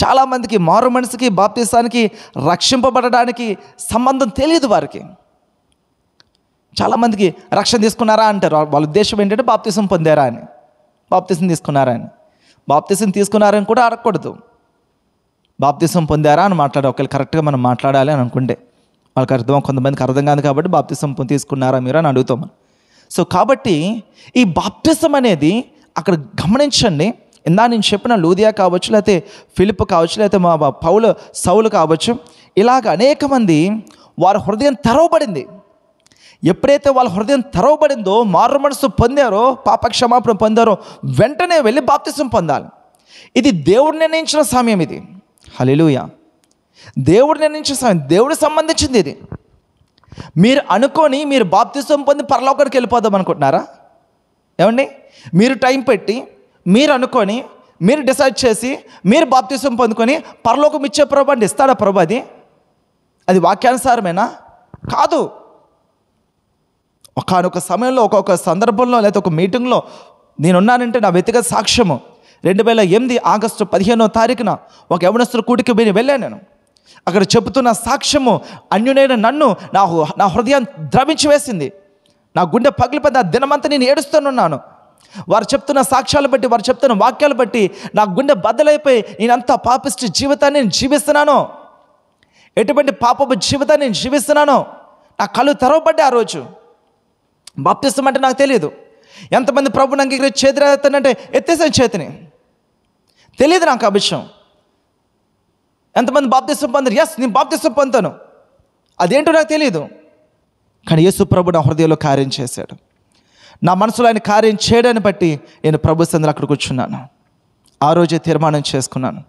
చాలామందికి మారు మనసుకి బాప్తిసానికి రక్షింపబడడానికి సంబంధం తెలియదు వారికి. చాలామందికి రక్షణ తీసుకున్నారా అంటారు, వాళ్ళ ఉద్దేశం ఏంటంటే బాప్తిసం పొందారా అని, బాప్తిసం తీసుకున్నారా అని. బాప్తిసం తీసుకున్నారని కూడా అడగకూడదు, బాప్తిసం పొందారా అని మాట్లాడాలి. ఒకవేళ కరెక్ట్గా మనం మాట్లాడాలి అని అనుకుంటే వాళ్ళకి అర్థం, కొంతమందికి అర్థం కాదు కాబట్టి బాప్తిసం తీసుకున్నారా మీరు అని అడుగుతాం మనం. సో కాబట్టి ఈ బాప్తిసం అనేది అక్కడ గమనించండి. ఇందా నేను చెప్పిన లూదియా కావచ్చు, లేకపోతే ఫిలిప్ కావచ్చు, లేకపోతే మా సౌలు కావచ్చు, ఇలాగ అనేక మంది వారి హృదయం తెరవబడింది. ఎప్పుడైతే వాళ్ళ హృదయం తెరవబడిందో, మారు మనసు పొందారో, పాప క్షమాపణ పొందారో, వెంటనే వెళ్ళి బాప్తిసం పొందాలి. ఇది దేవుడు నిర్ణయించిన సమయం. ఇది హల్లెలూయా. దేవుడు నిర్ణయించిన సమయం, దేవుడికి సంబంధించింది ఇది. మీరు అనుకొని మీరు బాప్తిసం పొంది పరలోకానికి వెళ్ళిపోదాం అనుకుంటున్నారా? ఏమండి, మీరు టైం పెట్టి, మీరు అనుకొని, మీరు డిసైడ్ చేసి, మీరు బాప్తిసం పొందుకొని పరలోకం ఇచ్చే ప్రభు అంటే ఇస్తాడా ప్రభు? అది వాక్యానుసారమేనా? కాదు. ఒకానొక సమయంలో, ఒక్కొక్క సందర్భంలో, లేదా ఒక మీటింగ్లో నేనున్నానంటే నా వ్యక్తిగత సాక్ష్యము, 2008 ఆగస్టు 15వ తారీఖున ఒక యవనస్తుల కూటికి వెళ్ళాను నేను. అక్కడ చెబుతున్న సాక్ష్యము అన్యునైన నన్ను నా హృదయాన్ని ద్రవించి వేసింది. నా గుండె పగిలిపోయింది. ఆ దినమంతా నేను ఏడుస్తున్నాను. వారు చెప్తున్న సాక్ష్యాలు బట్టి, వారు చెప్తున్న వాక్యాలు బట్టి నా గుండె బద్దలైపోయి, నేనంతా పాపిష్టి జీవితాన్ని నేను జీవిస్తున్నాను, ఎటువంటి పాపపు జీవితాన్ని నేను జీవిస్తున్నాను. నా కళ్ళు తెరవబడ్డా. ఆ రోజు బాప్తిసం అంటే నాకు తెలియదు. ఎంతమంది ప్రభుని అంగీకరించి చేతులెత్తానంటే ఎత్తేసాను చేతిని, తెలియదు నాకు ఆ విషయం. ఎంతమంది బాప్తిసం పొందారు? ఎస్, నేను బాప్తిసం పొందుతాను, అదేంటో నాకు తెలియదు. కానీ యేసు ప్రభు నా హృదయంలో కార్యం చేశాడు. నా మనసులో ఆయన కార్యం చేయడాన్ని బట్టి నేను ప్రభు సన్నిధిలో అక్కడ కూర్చున్నాను. ఆ రోజే తీర్మానం చేసుకున్నాను.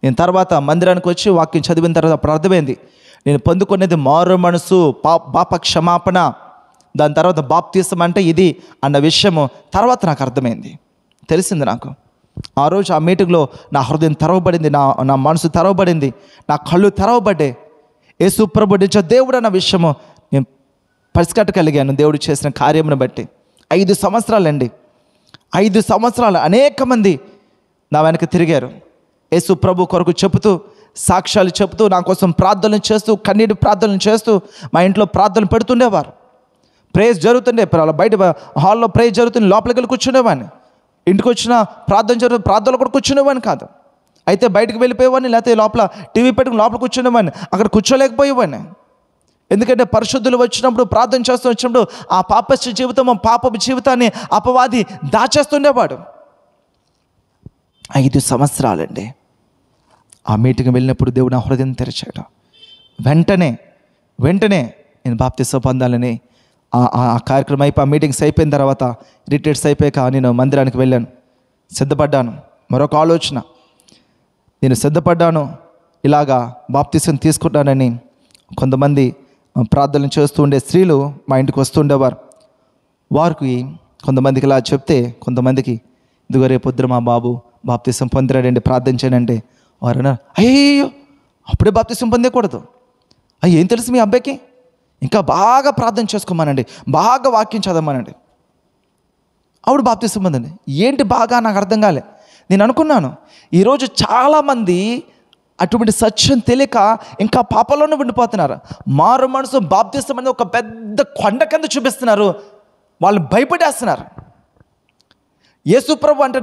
నేను తర్వాత మందిరానికి వచ్చి వాక్యం చదివిన తర్వాత అప్పుడు అర్థమైంది, నేను పొందుకునేది మారు మనసు, పాప క్షమాపణ, దాని తర్వాత బాప్తిసం అంటే ఇది అన్న విషయము తర్వాత నాకు అర్థమైంది, తెలిసింది నాకు. ఆ రోజు ఆ మీటింగ్లో నా హృదయం తెరవబడింది, నా మనసు తెరవబడింది, నా కళ్ళు తెరవబడ్డాయి. యేసు ప్రభు నిజ దేవుడు అన్న విషయము నేను పసిగట్టగలిగాను దేవుడు చేసిన కార్యమును బట్టి. 5 సంవత్సరాలండి, 5 సంవత్సరాలు అనేక మంది నా వెనక తిరిగారు. యేసు ప్రభు కొరకు చెబుతూ, సాక్ష్యాలు చెబుతూ, నా కోసం ప్రార్థనలు చేస్తూ, కన్నీటి ప్రార్థనలు చేస్తూ మా ఇంట్లో ప్రార్థనలు పెడుతుండేవారు. ప్రేయర్ జరుగుతుండే, బయట హాల్లో ప్రేయర్ జరుగుతుంది, లోపలికి వెళ్ళి కూర్చునేవాడిని. ఇంటికి వచ్చిన ప్రార్థన జరుగుతుంది, ప్రార్థనలు కూడా కూర్చునేవాడిని కాదు. అయితే బయటకు వెళ్ళిపోయేవాడిని, లేకపోతే లోపల టీవీ పెట్టుకుని లోపల కూర్చునేవాడిని, అక్కడ కూర్చోలేకపోయేవాడిని. ఎందుకంటే పరిశుద్ధులు వచ్చినప్పుడు, ప్రార్థన చేస్తూ వచ్చినప్పుడు ఆ పాపస్య జీవితం, పాపపు జీవితాన్ని అపవాది దాచేస్తుండేవాడు. 5 సంవత్సరాలండి. ఆ మీటింగ్ వెళ్ళినప్పుడు దేవుడు నా హృదయం తెరిచాడు. వెంటనే నేను బాప్తిసం పొందాలని ఆ కార్యక్రమం అయిపోయి, ఆ మీటింగ్స్ అయిపోయిన తర్వాత, రిట్రీట్స్ అయిపోయాక నేను మందిరానికి వెళ్ళాను, సిద్ధపడ్డాను. మరొక ఆలోచన, నేను సిద్ధపడ్డాను, ఇలాగా బాప్తిసం తీసుకుంటానని. కొంతమంది ప్రార్థనలు చేస్తూ ఉండే స్త్రీలు మా ఇంటికి వస్తుండేవారు. వారికి కొంతమందికి ఇలా చెప్తే, కొంతమందికి ఇదిగో రేపు పొద్దున మా బాబు బాప్తిసం పొందిరాడండి, ప్రార్థన చేయనంటే వారు అన్నారు, అయ్యో అప్పుడే బాప్తిసం పొందకూడదు, ఏం తెలుసు మీ అబ్బాయికి, ఇంకా బాగా ప్రార్థన చేసుకోమనండి, బాగా వాక్యం చదవమనండి, ఆవిడ బాప్తిసం పొందండి. ఏంటి బాగా, నాకు అర్థం కాలే. నేను అనుకున్నాను, ఈరోజు చాలామంది అటువంటి సత్యం తెలియక ఇంకా పాపంలోనే ఉండిపోతున్నారు. మారు మనసు బాప్తిసం అనేది ఒక పెద్ద కొండ కింద చూపిస్తున్నారు, వాళ్ళు భయపడేస్తున్నారు. యేసు ప్రభు అంటే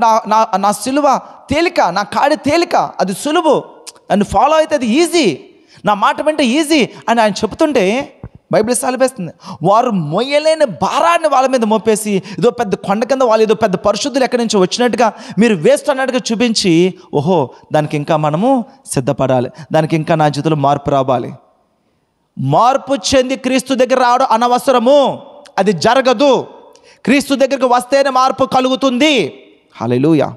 నా సిలువ తేలిక, నా కాడి తేలిక, అది సులువు, నన్ను ఫాలో అయితే అది ఈజీ, నా మాట వింటే ఈజీ అని ఆయన చెప్తుంటే బైబిల్ సెలవిస్తుంది. వారు మొయ్యలేని భారాన్ని వాళ్ళ మీద మోపేసి ఏదో పెద్ద కొండ కింద వాళ్ళు ఏదో పెద్ద పరిశుద్ధులు ఎక్కడి నుంచి వచ్చినట్టుగా, మీరు వేస్ట్ అన్నట్టుగా చూపించి, ఓహో దానికి ఇంకా మనము సిద్ధపడాలి, దానికి ఇంకా నా జీవితంలో మార్పు రావాలి. మార్పు చెంది క్రీస్తు దగ్గర రావడం అనవసరము, అది జరగదు. క్రీస్తు దగ్గరికి వస్తేనే మార్పు కలుగుతుంది. హల్లెలూయా.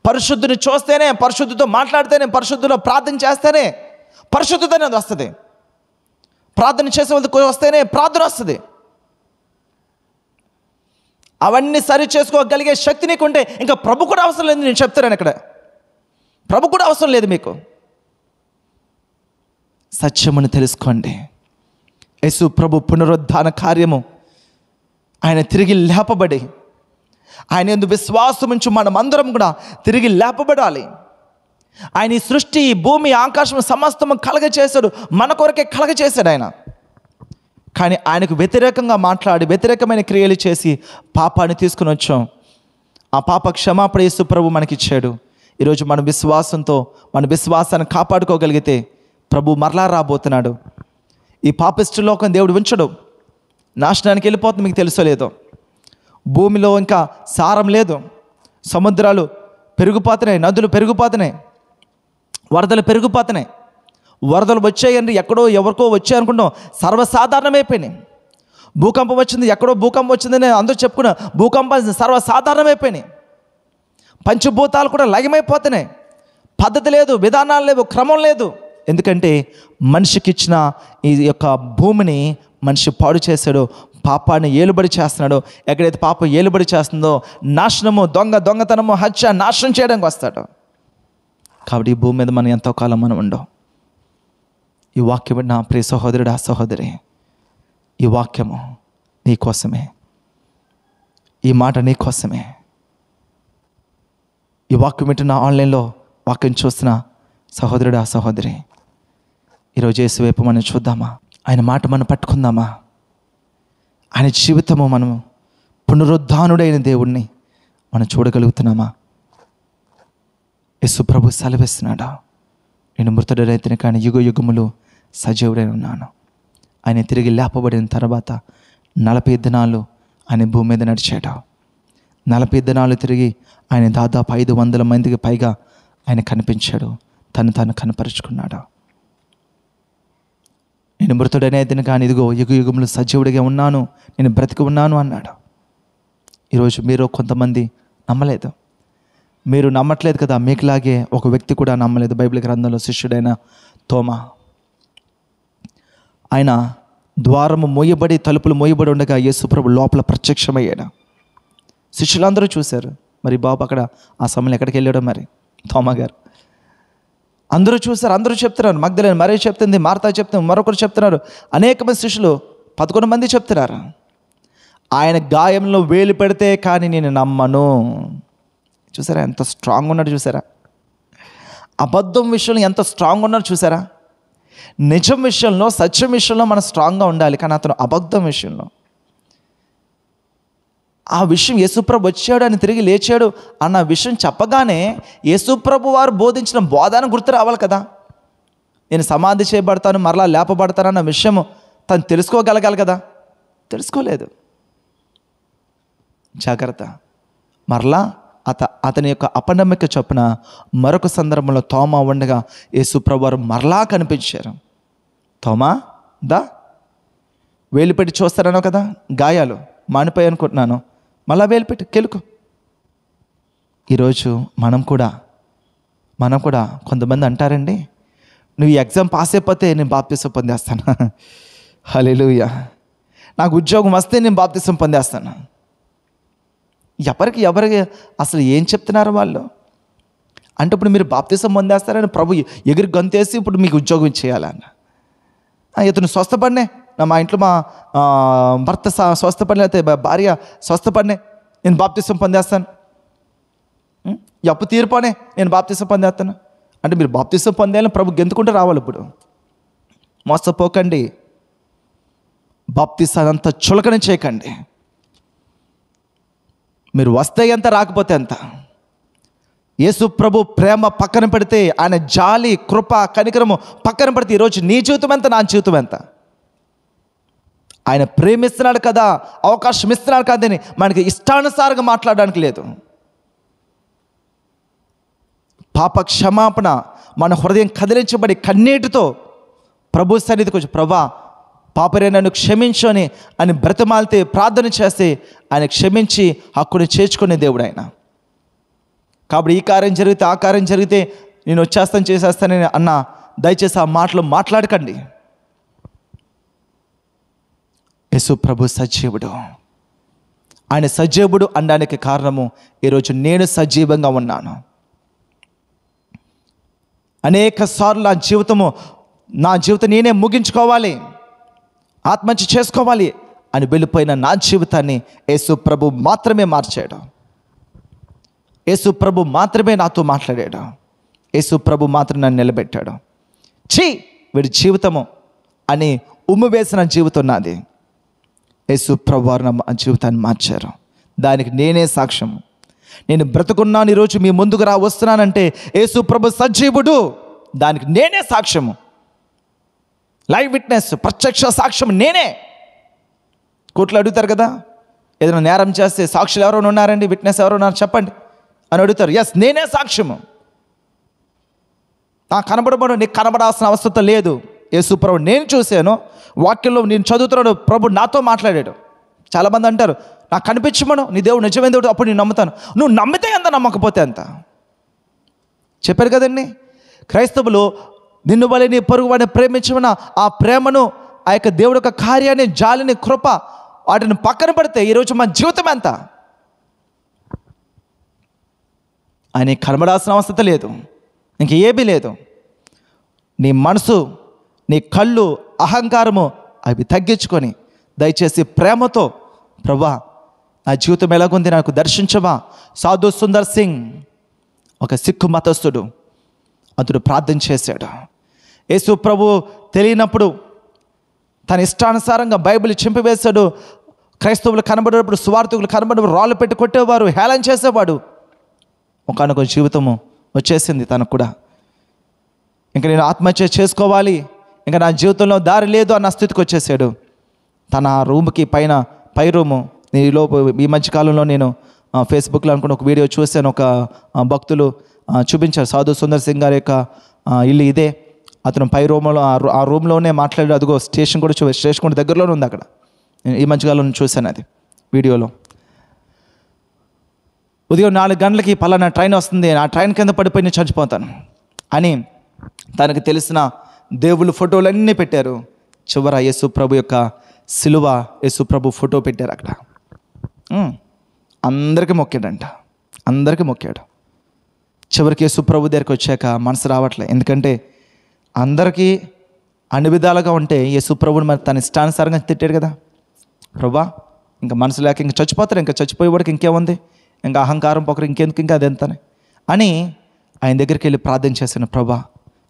పరిశుద్ధుని చూస్తేనే, పరిశుద్ధితో మాట్లాడితేనే, పరిశుద్ధిలో ప్రార్థన చేస్తేనే పరిశుద్ధత అనేది వస్తుంది. ప్రార్థన చేసే వాళ్ళకి వస్తేనే ప్రార్థన వస్తుంది. అవన్నీ సరి చేసుకోగలిగే శక్తి నీకుంటే ఇంకా ప్రభు కూడా అవసరం లేదు. నేను చెప్తాను ఇక్కడ, ప్రభు కూడా అవసరం లేదు మీకు. సత్యమును తెలుసుకోండి. యేసు ప్రభు పునరుద్ధాన కార్యము, ఆయన తిరిగి లేపబడి, ఆయన యందు విశ్వాసం ఉంచి మనమందరం కూడా తిరిగి లేపబడాలి. ఆయన ఈ సృష్టి, భూమి, ఆకాశం సమస్తము కలగచేశాడు, మన కొరకే కలగచేశాడు ఆయన. కానీ ఆయనకు వ్యతిరేకంగా మాట్లాడి, వ్యతిరేకమైన క్రియలు చేసి పాపాన్ని తీసుకుని వచ్చాం. ఆ పాప క్షమాపణ యేసు ప్రభు మనకిచ్చాడు. ఈరోజు మన విశ్వాసంతో మన విశ్వాసాన్ని కాపాడుకోగలిగితే ప్రభు మరలా రాబోతున్నాడు. ఈ పాపిష్టి లోకం దేవుడు ఉంచడు, నాశనానికి వెళ్ళిపోతుంది. మీకు తెలుసో లేదో, భూమిలో ఇంకా సారం లేదు, సముద్రాలు పెరిగిపోతున్నాయి, నదులు పెరిగిపోతున్నాయి, వరదలు పెరిగిపోతున్నాయి. వరదలు వచ్చాయండి, ఎక్కడో ఎవరికో వచ్చాయి అనుకుంటాం, సర్వసాధారణమైపోయినాయి. భూకంపం వచ్చింది, ఎక్కడో భూకంపం వచ్చిందని అందరూ చెప్పుకున్నా, భూకంపం సర్వసాధారణమైపోయినాయి. పంచభూతాలు కూడా లయమైపోతున్నాయి. పద్ధతి లేదు, విధానాలు లేవు, క్రమం లేదు. ఎందుకంటే మనిషికి ఇచ్చిన ఈ యొక్క భూమిని మనిషి పాడు చేశాడు, పాపాన్ని ఏలుబడి చేస్తున్నాడు. ఎక్కడైతే పాపం ఏలుబడి చేస్తుందో నాశనము, దొంగతనము, హత్య, నాశనం చేయడానికి వస్తాడు. కాబట్టి ఈ భూమి మీద మనం ఎంతో కాలం మనం ఉండవు. ఈ వాక్యం నా ప్రియ సహోదరుడు, ఆ సహోదరి, ఈ వాక్యము నీ కోసమే, ఈ మాట నీ కోసమే. ఈ వాక్యం వింటున్న, ఆన్లైన్లో వాక్యం చూస్తున్న సహోదరుడు, ఆ సహోదరి, ఈరోజు యేసు వైపు మనం చూద్దామా? ఆయన మాట మనం పట్టుకుందామా? ఆయన జీవితము, మనము పునరుద్ధానుడైన దేవుణ్ణి మనం చూడగలుగుతున్నామా? యేసు ప్రభు సెలవిస్తున్నాడా, నేను మృతుడైతేనే కానీ యుగ యుగములు సజీవుడై ఉన్నాను. ఆయన తిరిగి లేపబడిన తర్వాత 40 దినాలు ఆయన భూమి మీద నడిచాడు. 40 దినాలు తిరిగి ఆయన దాదాపు 500 మందికి పైగా ఆయన కనిపించాడు, తను కనపరుచుకున్నాడు. నేను మృతుడనేది కానీ ఇదిగో యుగ యుగములు సజీవుడిగా ఉన్నాను, నేను బ్రతికి ఉన్నాను అన్నాడు. ఈరోజు మీరు కొంతమంది నమ్మలేదు, మీరు నమ్మట్లేదు కదా, మీకులాగే ఒక వ్యక్తి కూడా నమ్మలేదు. బైబిల్ గ్రంథంలో శిష్యుడైన తోమా, ఆయన ద్వారము మోయబడి, తలుపులు మోయబడి ఉండగా యేసు ప్రభు లోపల ప్రత్యక్షమయ్యాడు. శిష్యులందరూ చూశారు, మరి బాబు అక్కడ ఆ సమయంలో ఎక్కడికి వెళ్ళాడో మరి తోమా గారు. అందరూ చూస్తారు, అందరూ చెప్తున్నారు. మగ్దలేనే మరియ చెప్తుంది, మార్తా చెప్తుంది, మరొకరు చెప్తున్నారు, అనేక మంది శిష్యులు 11 మంది చెప్తున్నారు, ఆయన గాయంలో వేలు పెడితే కానీ నేను నమ్మను. చూసారా ఎంత స్ట్రాంగ్ ఉన్నాడు, చూసారా అబద్ధం విషయంలో ఎంత స్ట్రాంగ్ ఉన్నాడు చూసారా. నిజం విషయంలో, సత్యం విషయంలో మనం స్ట్రాంగ్గా ఉండాలి, కానీ అతను అబద్ధం విషయంలో ఆ విషయం యేసుప్రభు వచ్చాడు అని తిరిగి లేచాడు అన్న విషయం చెప్పగానే యేసుప్రభు వారు బోధించిన బోధన గుర్తు రావాలి కదా. నేను సమాధి చేయబడతాను, మరలా లేపబడతాను అన్న విషయం తను తెలుసుకోగలగాలి కదా. తెలుసుకోలేదు. జాగ్రత్త. మరలా అతని యొక్క అపనమ్మిక చొప్పున మరొక సందర్భంలో తోమా ఉండగా యేసుప్రభు వారు మరలా కనిపించారు. తోమా దా, వేలు పెట్టి చూస్తారనో కదా, గాయాలు మానిపోయి అనుకుంటున్నాను, మళ్ళా వేలు పెట్టి కెలుకు. ఈరోజు మనం కూడా కొంతమంది అంటారండి, నువ్వు ఈ ఎగ్జామ్ పాస్ అయిపోతే నేను బాప్తిసం పొందేస్తాను, హల్లెలూయా, నాకు ఉద్యోగం వస్తే నేను బాప్తిసం పొందేస్తాను. ఎవరికి అసలు ఏం చెప్తున్నారు వాళ్ళు అంటే, ఇప్పుడు మీరు బాప్తిసం పొందేస్తారని ప్రభు ఎగిరి గంతేసి ఇప్పుడు మీకు ఉద్యోగం చేయాలన్న. ఇతను స్వస్థపడినే, మా ఇంట్లో మా భర్త స్వస్థపడిన, అయితే భార్య స్వస్థపడినే నేను బాప్తిసం పొందేస్తాను, అప్పు తీర్పోనే నేను బాప్తిసం పొందేస్తాను అంటే, మీరు బాప్తిసం పొందేయాలని ప్రభు గెంతుకుంటూ రావాలి. ఇప్పుడు మోసపోకండి, బాప్తిసాన్ని అంత చులకన చేయకండి. మీరు వస్తే ఎంత, రాకపోతే ఎంత. యేసు ప్రభు ప్రేమ పక్కన పెడితే, ఆయన జాలి, కృప, కనికరము పక్కన పెడితే ఈరోజు నీ జీవితం ఎంత, నా జీవితం ఎంత. ఆయన ప్రేమిస్తున్నాడు కదా, అవకాశం ఇస్తున్నాడు కదని మనకి ఇష్టానుసారంగా మాట్లాడడానికి లేదు. పాప క్షమాపణ, మన హృదయం కదిలించబడి కన్నీటితో ప్రభు సన్నిధికి వచ్చి, ప్రభా పాపరే నన్ను క్షమించు అని బ్రతిమాలితే, ప్రార్థన చేస్తే ఆయన క్షమించి హక్కుని చేర్చుకునే దేవుడు ఆయన. కాబట్టి ఈ కార్యం జరిగితే, ఆ కార్యం జరిగితే నేను వచ్చేస్తాను, చేసేస్తానని అన్న, దయచేసి ఆ మాటలు మాట్లాడకండి. యేసు ప్రభు సజీవుడు. ఆయన సజీవుడు అనడానికి కారణము, ఈరోజు నేను సజీవంగా ఉన్నాను. అనేక సార్లు నా జీవితం నేనే ముగించుకోవాలి, ఆత్మహత్య చేసుకోవాలి అని వెళ్ళిపోయిన నా జీవితాన్ని యేసు ప్రభు మాత్రమే మార్చాడు. యేసు ప్రభు మాత్రమే నాతో మాట్లాడాడు. యేసు ప్రభు మాత్రం నన్ను నిలబెట్టాడు. వీడి జీవితము అని ఉమ్ము వేసిన జీవితం నాది. యేసు ప్రభు వారు నా జీవితాన్ని మార్చారు. దానికి నేనే సాక్ష్యం. నేను బ్రతుకున్నాను, ఈరోజు మీ ముందుకు వస్తున్నానంటే యేసు ప్రభు సజీవుడు, దానికి నేనే సాక్ష్యము. లైవ్ విట్నెస్, ప్రత్యక్ష సాక్ష్యం నేనే. కోర్టులో అడుగుతారు కదా, ఏదైనా నేరం చేస్తే సాక్షులు ఎవరైనా ఉన్నారండి, విట్నెస్ ఎవరైనా ఉన్నారు చెప్పండి అని అడుగుతారు. ఎస్, నేనే సాక్ష్యము. నాకు కనబడబడు, నీకు కనబడాల్సిన అవసరం లేదు. యేసు ప్రభు నేను చూశాను, వాక్యంలో నేను చదువుతున్నాడు, ప్రభు నాతో మాట్లాడాడు. చాలామంది అంటారు, నాకు కనిపించమను, నీ దేవుడు నిజమైన దేవుడు, అప్పుడు నేను నమ్ముతాను. నువ్వు నమ్మితే ఎంత, నమ్మకపోతే ఎంత. చెప్పారు కదండి, క్రైస్తవులు నిన్ను వలె నీ పొరుగు వాడిని ప్రేమించమన్న ఆ ప్రేమను, ఆ యొక్క దేవుడి యొక్క కార్యాన్ని, జాలిని, కృప, వాటిని పక్కన పెడితే ఈరోజు మన జీవితం ఎంత. ఆయన కనబడాల్సిన అవసరం లేదు, ఇంక ఏమీ లేదు. నీ మనసు, నీ కళ్ళు, అహంకారము అవి తగ్గించుకొని దయచేసి ప్రేమతో, ప్రభా నా జీవితం ఎలాగుంది నాకు దర్శించవా. సాధు సుందర్ సింగ్, ఒక సిక్కు మతస్థుడు, అతడు ప్రార్థన చేశాడు. యేసు ప్రభు తెలియనప్పుడు తన ఇష్టానుసారంగా బైబిల్ చింపివేశాడు. క్రైస్తవులు కనబడినప్పుడు, సువార్థికులు కనబడినప్పుడు రాళ్ళు పెట్టి కొట్టేవారు, హేళన చేసేవాడు. ఒకనొక జీవితము వచ్చేసింది తనకు కూడా. ఇంకా నేను ఆత్మహత్య చేసుకోవాలి, ఇంకా నా జీవితంలో దారి లేదు అన్న స్థితికి వచ్చేసాడు. తన రూమ్కి పై రూము, ఈ మధ్యకాలంలో నేను ఫేస్బుక్లో అనుకున్న ఒక వీడియో చూశాను. ఒక భక్తులు చూపించారు, సాధు సుందర్ సింగ్ గారి యొక్క ఇల్లు ఇదే. అతను పై రూమ్లో, ఆ రూమ్లోనే మాట్లాడాడు. అదిగో స్టేషన్ కూడా స్టేషన్ కూడా దగ్గరలోనే ఉంది అక్కడ. ఈ మధ్యకాలంలో చూశాను అది వీడియోలో. ఉదయం 4 గంటలకి పలానా ట్రైన్ వస్తుంది, ఆ ట్రైన్ కింద పడిపోయి నేను చచ్చిపోతాను అని తనకు తెలిసిన దేవుళ్ళ ఫోటోలన్నీ పెట్టారు. చివర యేసు ప్రభు యొక్క సిలువ, యేసు ప్రభు ఫోటో పెట్టారు అక్కడ. అందరికీ మొక్కాడంట, అందరికీ మొక్కాడు. చివరికి యేసు ప్రభు దగ్గరికి వచ్చాక మనసు రావట్లే. ఎందుకంటే అందరికీ అన్ని విధాలుగా ఉంటే యేసు ప్రభుని మరి తన ఇష్టానుసారంగా తిట్టాడు కదా. ప్రభా ఇంకా మనసు లేక ఇంకా చచ్చిపోతారు, ఇంకా చచ్చిపోయేవాడికి ఇంకేముంది, ఇంకా అహంకారం పొగరు ఇంకెందుకు, ఇంకా అదెంతనే అని ఆయన దగ్గరికి వెళ్ళి ప్రార్థన చేశాను. ప్రభా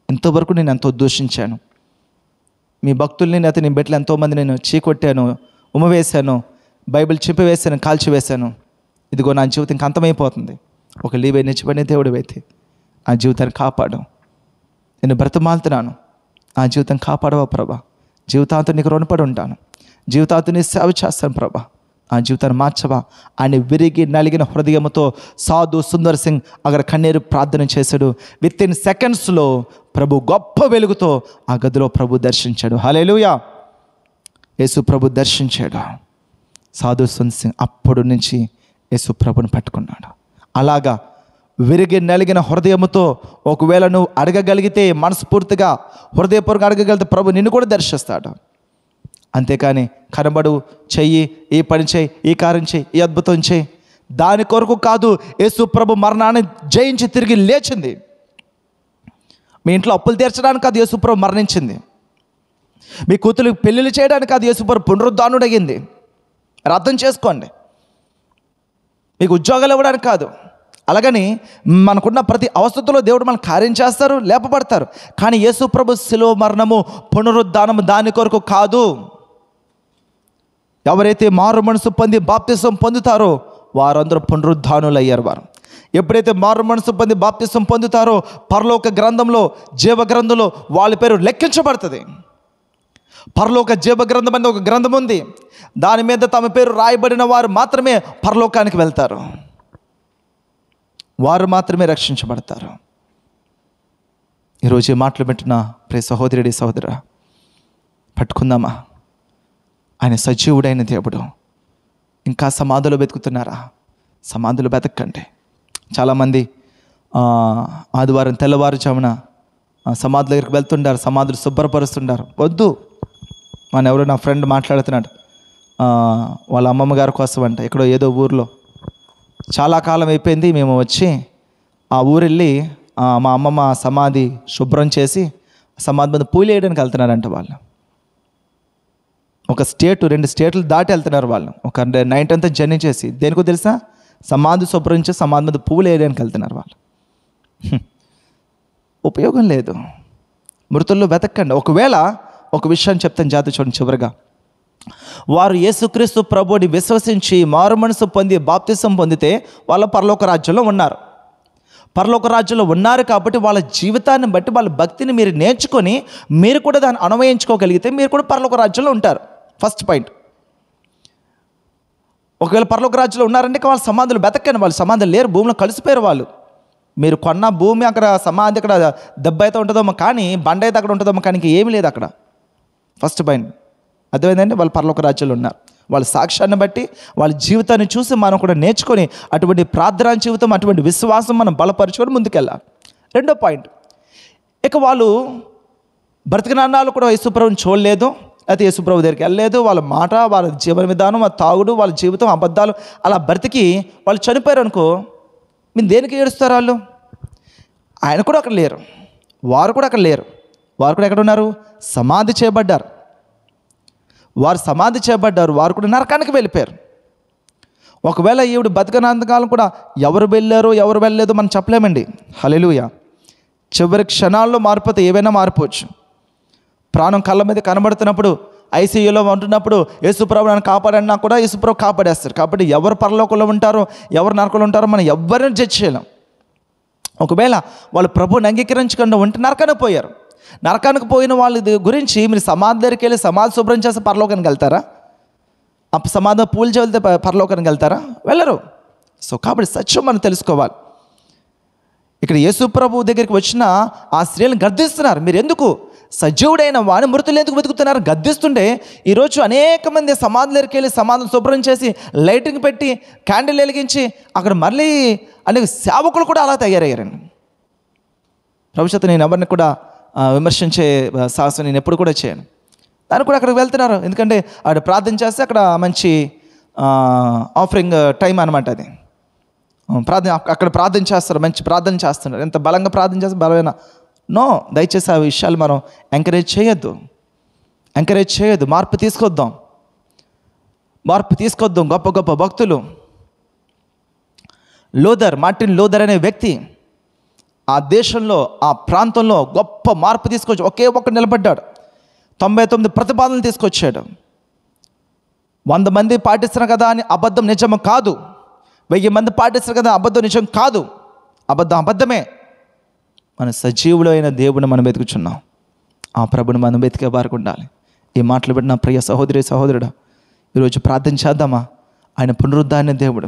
ఇంతవరకు నేను ఎంతో దూషించాను, మీ భక్తుల్ని అయితే నేను బిడ్డలు ఎంతోమంది నేను చీకొట్టాను, ఉమ్మవేశాను, బైబిల్ చింపివేశాను, కాల్చివేశాను. ఇదిగో నా జీవితం ఇంక అంతమైపోతుంది. ఒక లీవే నిచ్చిపడిన దేవుడు అయితే ఆ జీవితాన్ని కాపాడు. నేను బ్రతమాలుతున్నాను, ఆ జీవితం కాపాడవా ప్రభా. జీవితాంతం నీకు రుణపడి ఉంటాను, జీవితాంతం నీ సేవ చేస్తాను ప్రభా. ఆ జీవితాన్ని మార్చవా అని విరిగి నలిగిన హృదయంతో సాధు సుందర్ సింగ్ అక్కడ కన్నీరు ప్రార్థన చేశాడు. విత్ ఇన్ సెకండ్స్లో ప్రభు గొప్ప వెలుగుతో ఆ గదిలో ప్రభు దర్శించాడు. హల్లెలూయా. యేసు ప్రభు దర్శించాడు. సాధు సుందర్ సింగ్ అప్పటి నుంచి యేసు ప్రభుని పట్టుకున్నాడు. అలాగా విరిగి నలిగిన హృదయముతో ఒకవేళ నువ్వు అడగగలిగితే, మనస్ఫూర్తిగా హృదయపూర్వకంగా అడగగలిగితే ప్రభు నిన్ను కూడా దర్శిస్తాడు. అంతేకాని కనబడు, చెయ్యి, ఈ పని చేయి, ఈ కార్యం చేయి, ఈ అద్భుతం చేయి, దాని కొరకు కాదు. యేసు ప్రభు మరణాన్ని జయించి తిరిగి లేచింది. మీ ఇంట్లో అప్పులు తీర్చడానికి కాదు యేసు ప్రభు మరణించింది. మీ కూతురికి పెళ్ళిళ్ళు చేయడానికి కాదు యేసు ప్రభు పునరుద్ధానుడయ్యింది. మరి అర్థం చేసుకోండి. మీకు ఉద్యోగాలు ఇవ్వడానికి కాదు. అలాగని మనకున్న ప్రతి అవస్థలో దేవుడు మనకు కార్యం చేస్తారు, లేపబడతారు. కానీ యేసు ప్రభు శిలువ మరణము, పునరుద్ధానము దాని కొరకు కాదు. ఎవరైతే మారు మనసు పొంది బాప్తిసం పొందుతారో వారందరూ పునరుద్ధానులు అయ్యారు. వారు ఎప్పుడైతే మారు మనసు పొంది బాప్తిసం పొందుతారో పరలోక గ్రంథంలో, జీవ గ్రంథంలో వాళ్ళ పేరు లెక్కించబడుతుంది. పరలోక జీవ గ్రంథం అనేది ఒక గ్రంథం ఉంది. దాని మీద తమ పేరు రాయబడిన వారు మాత్రమే పరలోకానికి వెళ్తారు, వారు మాత్రమే రక్షించబడతారు. ఈరోజు ఈ మాటలు పెట్టిన ప్రియ సహోదరుడి సహోదరా, పట్టుకుందామా? ఆయన సజీవుడైన దేవుడు. ఇంకా సమాధులు వెతుకుతున్నారా? సమాధులు వెతకండి. చాలామంది ఆదివారం తెల్లవారుజామున సమాధుల దగ్గరికి వెళ్తుంటారు, సమాధులు శుభ్రపరుస్తుంటారు. వద్దు. ఎవరో నా ఫ్రెండ్ మాట్లాడుతున్నాడు, వాళ్ళ అమ్మమ్మ గారి కోసం అంట, ఎక్కడో ఏదో ఊరిలో చాలా కాలం అయిపోయింది. మేము వచ్చి ఆ ఊరెళ్ళి మా అమ్మమ్మ సమాధి శుభ్రం చేసి సమాధి మీద పూలు వేయడానికి వెళ్తున్నారంట. వాళ్ళు ఒక స్టేట్, 2 స్టేట్లు దాటి వెళ్తున్నారు. వాళ్ళు ఒక నైట్ అంతా జర్నీ చేసి, దేనికో తెలుసా, సమాధి శుభ్రం చేసి సమాధి మీద పూలు వేయడానికి వెళ్తున్నారు వాళ్ళు. ఉపయోగం లేదు. మృతుల్లో వెతకండి. ఒకవేళ ఒక విషయాన్ని చెప్తాను జాగ్రత్త చూడండి. చివరిగా వారు యేసుక్రీస్తు ప్రభువుని విశ్వసించి మారు మనసు పొంది బాప్తిసం పొందితే వాళ్ళ పరలోక రాజ్యంలో ఉన్నారు. పరలోక రాజ్యంలో ఉన్నారు కాబట్టి వాళ్ళ జీవితాన్ని బట్టి వాళ్ళ భక్తిని మీరు నేర్చుకొని మీరు కూడా దాన్ని అన్వయించుకోగలిగితే మీరు కూడా పరలోక రాజ్యంలో ఉంటారు. First point. ఒకవేళ పరలోక రాజ్యంలో ఉన్నారంటే వాళ్ళ సమాధులు వెతకండి. వాళ్ళు సమాధులు లేరు, భూమిలో కలిసిపోయారు వాళ్ళు. మీరు కొన్న భూమి అక్కడ సమాధి అక్కడ దెబ్బ అయితే ఉంటుందేమో కానీ, బండ అయితే అక్కడ ఉంటుందేమో కానీ ఇంకా ఏమీ లేదు అక్కడ. ఫస్ట్ పాయింట్ అర్థమైందండి. వాళ్ళు పరలోక రాజ్యంలో ఉన్నారు. వాళ్ళ సాక్ష్యాన్ని బట్టి వాళ్ళ జీవితాన్ని చూసి మనం కూడా నేర్చుకొని అటువంటి ప్రార్థనా జీవితం, అటువంటి విశ్వాసం మనం బలపరుచుకొని ముందుకెళ్ళాలి. రెండో పాయింట్, ఇక వాళ్ళు బ్రతికినాళ్ళు కూడా యేసుప్రభుని చూడలేదు, అయితే యేసుప్రభు దగ్గరికి వెళ్ళలేదు. వాళ్ళ మాట, వాళ్ళ జీవన విధానం, వాళ్ళ తాగుడు, వాళ్ళ జీవితం, అబద్ధాలు అలా బ్రతికి వాళ్ళు చనిపోయారు అనుకో, మీరు దేనికి ఏడుస్తారు? వాళ్ళు ఆయన కూడా అక్కడ లేరు, వారు కూడా అక్కడ లేరు. వారు కూడా ఎక్కడ ఉన్నారు? సమాధి చేయబడ్డారు. వారు సమాధి చేయబడ్డారు, వారు కూడా నరకానికి వెళ్ళిపోయారు. ఒకవేళ ఈవిడ బతికినంతకాలం కూడా ఎవరు వెళ్ళారో ఎవరు వెళ్ళలేదో మనం చెప్పలేమండి. హల్లెలూయా. చివరి క్షణాల్లో మారిపోతే ఏవైనా మారిపోవచ్చు. ప్రాణం కళ్ళ మీద కనబడుతున్నప్పుడు, ఐసీయూలో ఉంటున్నప్పుడు యేసుప్రభు నన్ను కాపాడన్నా కూడా యేసుప్రభు కాపాడేస్తారు. కాబట్టి ఎవరు పరలోకంలో ఉంటారో ఎవరు నరకంలో ఉంటారో మనం ఎవరిని జడ్జ్ చేయలేం. ఒకవేళ వాళ్ళు ప్రభువుని అంగీకరించకుండా ఉంటే నరకానికి పోయారు. నరకానికి పోయిన వాళ్ళ గురించి మీరు సమాధి దగ్గరికి వెళ్ళి సమాధి శుభ్రం చేస్తే పరలోకానికి వెళ్తారా? సమాధి పూలు వెళ్తే పరలోకానికి వెళ్తారా? వెళ్ళరు. సో కాబట్టి సత్యం మనం తెలుసుకోవాలి. ఇక్కడ యేసు ప్రభు దగ్గరికి వచ్చిన ఆ స్త్రీలను గద్దిస్తున్నారు. మీరు ఎందుకు సజీవుడైన వాడిని మృతులు ఎందుకు వెతుకుతున్నారు? గద్దిస్తుంటే ఈరోజు అనేక మంది సమాధుల దగ్గరికి వెళ్ళి సమాధిని శుభ్రం చేసి లైటింగ్ పెట్టి క్యాండిల్ వెలిగించి అక్కడ మళ్ళీ అనేక సేవకులు కూడా అలా తయారయ్యారండి. భవిష్యత్తు నేను ఎవరిని కూడా విమర్శించే సాహసం నేను ఎప్పుడు కూడా చేయను. దానికి కూడా అక్కడికి వెళ్తున్నారు. ఎందుకంటే అక్కడ ప్రార్థన చేస్తే అక్కడ మంచి ఆఫరింగ్ టైం అనమాట. అది అక్కడ ప్రార్థన చేస్తారు, మంచి ప్రార్థన చేస్తున్నారు, ఎంత బలంగా ప్రార్థన చేస్తారు, బలమైన నో. దయచేసి ఆ విషయాలు మనం ఎంకరేజ్ చేయొద్దు. మార్పు తీసుకొద్దాం. గొప్ప గొప్ప భక్తులు, మార్టిన్ లూథర్ అనే వ్యక్తి ఆ దేశంలో, ఆ ప్రాంతంలో గొప్ప మార్పు తీసుకొచ్చి ఒకే ఒక్కడు నిలబడ్డాడు. 99 ప్రతిపాదనలు తీసుకొచ్చాడు. 100 మంది పాటిస్తున్నారు కదా అని అబద్ధం నిజము కాదు. 1000 మంది పాటిస్తారు కదా అబద్ధం నిజం కాదు. అబద్ధమే. మన సజీవుడైన దేవుని మనం వెతుకుచున్నాం. ఆ ప్రభుని మనం వెతికే వారికి ఉండాలి. ఈ మాటలు పెట్టిన ప్రియ సహోదరుడా, ఈరోజు ప్రార్థన చేద్దామా? ఆయన పునరుద్ధాన దేవుడు,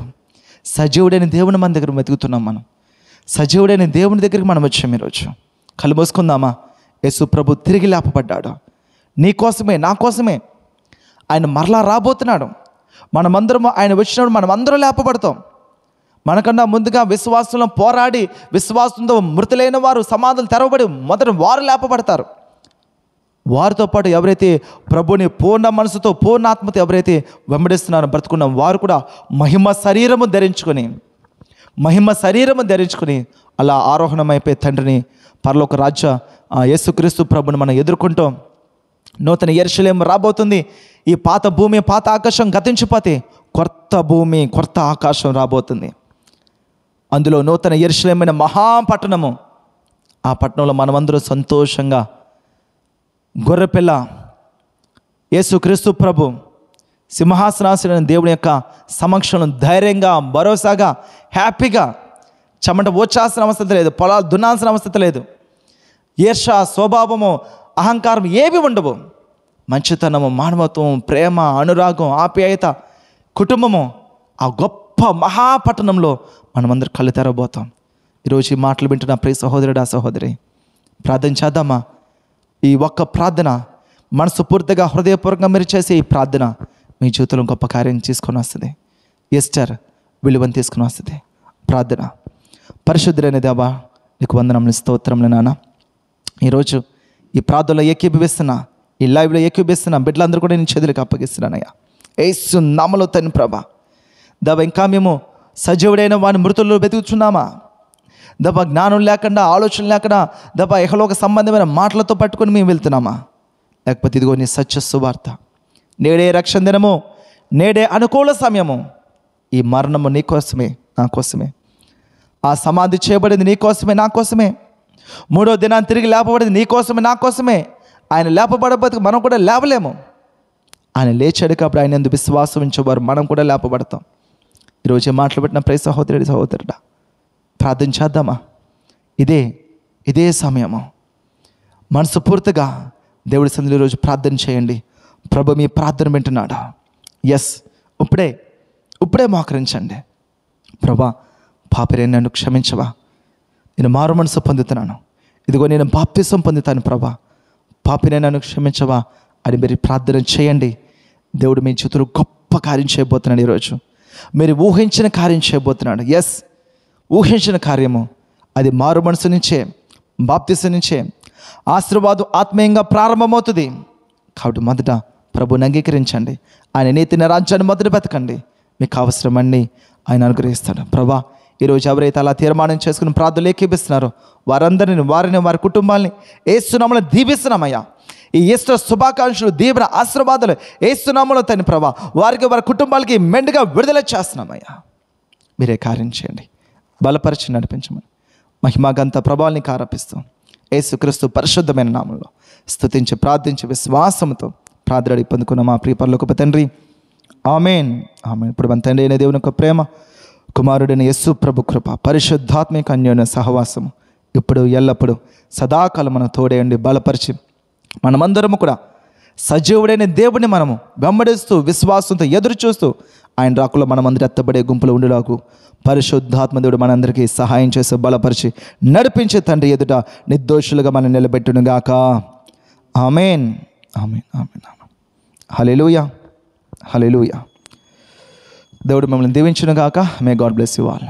సజీవుడైన దేవుని మన దగ్గర వెతుకుతున్నాం. మనం సజీవుడైన దేవుని దగ్గరికి మనం వచ్చాం. ఈరోజు కళ్ళు మూసుకుందామా? యేసు ప్రభు తిరిగి లేపబడ్డాడు. నీ కోసమే, నా కోసమే. ఆయన మరలా రాబోతున్నాడు. మనమందరం ఆయన వచ్చినప్పుడు మనం అందరం లేపబడతాం. మనకన్నా ముందుగా విశ్వాసంలో పోరాడి విశ్వాసంతో మృతులైన వారు సమాధులు తెరవబడి మొదట వారు లేపబడతారు. వారితో పాటు ఎవరైతే ప్రభుని పూర్ణ మనసుతో, పూర్ణాత్మతో ఎవరైతే వెంబడిస్తున్నారో, బ్రతుకున్న వారు కూడా మహిమ శరీరము ధరించుకొని అలా ఆరోహణమైపోయి తండ్రిని, పరలోక రాజ్య యేసుక్రీస్తు ప్రభుని మనం ఎదుర్కొంటాం. నూతన యెరూషలేము రాబోతుంది. ఈ పాత భూమి, పాత ఆకాశం గతించిపోతే కొత్త భూమి, కొత్త ఆకాశం రాబోతుంది. అందులో నూతన యెరూషలేమైన మహాపట్టణము. ఆ పట్టణంలో మనమందరూ సంతోషంగా గొర్రెపిల్ల యేసుక్రీస్తు ప్రభు సింహాసనాసీనుడైన దేవుని యొక్క సమక్షంలో ధైర్యంగా, భరోసాగా, హ్యాపీగా, చెమట ఓచాల్సిన అవసరం లేదు, పొలాలు దున్నాల్సిన అవసరం లేదు, ఈర్ష, స్వభావము, అహంకారం ఏవి ఉండవు. మంచితనము, మానవత్వం, ప్రేమ, అనురాగం, ఆప్యాయత, కుటుంబము, ఆ గొప్ప మహాపట్టణంలో మనమందరం కళ్ళు తెరవబోతాం. ఈరోజు ఈ మాటలు వింటున్న ప్రియ సహోదరుడా, సహోదరి, ప్రార్థన చేద్దామా? ఈ ఒక్క ప్రార్థన మనసు పూర్తిగా, హృదయపూర్వకంగా మీరు చేసే ఈ ప్రార్థన మీ జీవితంలో గొప్ప కార్యం తీసుకొని వస్తుంది. ఎస్టర్ విలువను తీసుకుని వస్తుంది. ప్రార్థన. పరిశుద్ధులైన దేవా, నీకు వందనములు, స్తోత్రములు నాన్న. ఈరోజు ఈ ప్రార్థనలో ఏకీభవిస్తున్నా, ఈ లైవ్లో ఏకీభవిస్తున్నా బిడ్డలందరూ కూడా నేను చేతులకు అప్పగిస్తున్నానయ్యా. యేసు నామములో తండ్రి ప్రభా, దేవా ఇంకా మేము సజీవుడైన వాని మృతుల్లో వెతుకుచున్నామా? దేవా జ్ఞానం లేకుండా, ఆలోచన లేకుండా, దేవా ఇహలోక సంబంధమైన మాటలతో పట్టుకొని మేము వెళ్తున్నామా? లేకపోతే ఇదిగో నీ సత్య సువార్త, నేడే రక్షణ దినము, నేడే అనుకూల సమయము, ఈ మరణము నీ కోసమే, నా కోసమే, ఆ సమాధి చేయబడింది నీ కోసమే, నా కోసమే, 3వ దినాన్ని తిరిగి లేపబడింది నీ కోసమే, నా కోసమే. ఆయన లేపబడబోతే మనం కూడా లేవలేము. ఆయన లేచాడు కాబట్టి ఆయన ఎందుకు విశ్వాసం ఉంచేవారు మనం కూడా లేపబడతాం. ఈరోజు మాటలు పెట్టిన ప్రియ సహోదరుడా, ప్రార్థన చేద్దామా? ఇదే సమయము. మనస్ఫూర్తిగా దేవుడి సన్నిధిలో ఈరోజు ప్రార్థన చేయండి. ప్రభు మీ ప్రార్థన వింటున్నాడా? ఎస్, ఇప్పుడే మోకరించండి. ప్రభా, పాపిరే నన్ను క్షమించవా, నేను మారు మనసు పొందుతున్నాను, ఇదిగో నేను బాప్తిసం పొందుతాను ప్రభా, పాపినే నన్ను క్షమించవా అని మీరు ప్రార్థన చేయండి. దేవుడు మీ చేతులు గొప్ప కార్యం చేయబోతున్నాడు. ఈరోజు మీరు ఊహించిన కార్యం చేయబోతున్నాడు. ఎస్, ఊహించిన కార్యము అది మారు మనసు నుంచే, బాప్తిసం నుంచే ఆశీర్వాదం ఆత్మీయంగా ప్రారంభమవుతుంది. కాబట్టి మొదట ప్రభుని అంగీకరించండి, ఆయన నీతిని, రాజ్యాన్ని మొదట బతకండి, మీకు అవసరమన్నీ ఆయన అనుగ్రహిస్తాడు. ప్రభా, ఈరోజు ఎవరైతే అలా తీర్మానం చేసుకుని ప్రార్థనలు ఏకీపిస్తున్నారో వారందరిని, వారి కుటుంబాలని యేసునామములో దీవిస్తున్నామయ్యా. ఈ ఈస్టర్ శుభాకాంక్షలు, దీవెన, ఆశీర్వాదాలు యేసునామములో తండ్రి ప్రభా వారికి, వారి కుటుంబాలకి మెండుగా విడుదల చేస్తున్నామయ్యా. మీరే కార్యం చేయండి, బలపరిచి నడిపించమని మహిమాగంత ప్రభావాన్ని ఆరోపిస్తూ యేసుక్రీస్తు పరిశుద్ధమైన నామంలో స్తుతించి ప్రార్థించి విశ్వాసంతో ప్రార్థన పొందుకున్న మా ప్రియ పరలోకపు తండ్రి, ఆమేన్. ఇప్పుడు మన తండ్రి అయిన దేవుని యొక్క ప్రేమ, కుమారుడైన యేసు ప్రభు కృప, పరిశుద్ధాత్మిక అన్యోన్య సహవాసము ఇప్పుడు ఎల్లప్పుడు సదాకాలం మనం తోడేయండి, బలపరిచి మనమందరము కూడా సజీవుడైన దేవుడిని మనము వెంబడిస్తూ విశ్వాసంతో ఎదురు చూస్తూ ఆయన రాకులో మనమందరూ ఎత్తబడే గుంపులో ఉండేలాగు పరిశుద్ధాత్మ దేవుడు మనందరికీ సహాయం చేసి బలపరిచి నడిపించే తండ్రి ఎదుట నిర్దోషులుగా మనం నిలబెట్టునుగాక. ఆమేన్, ఆమేన్, ఆమేన్, ఆమేన్. హల్లెలూయా, హల్లెలూయా. దేవుడు మిమ్మల్ని దీవించునుగాక. May God bless you all.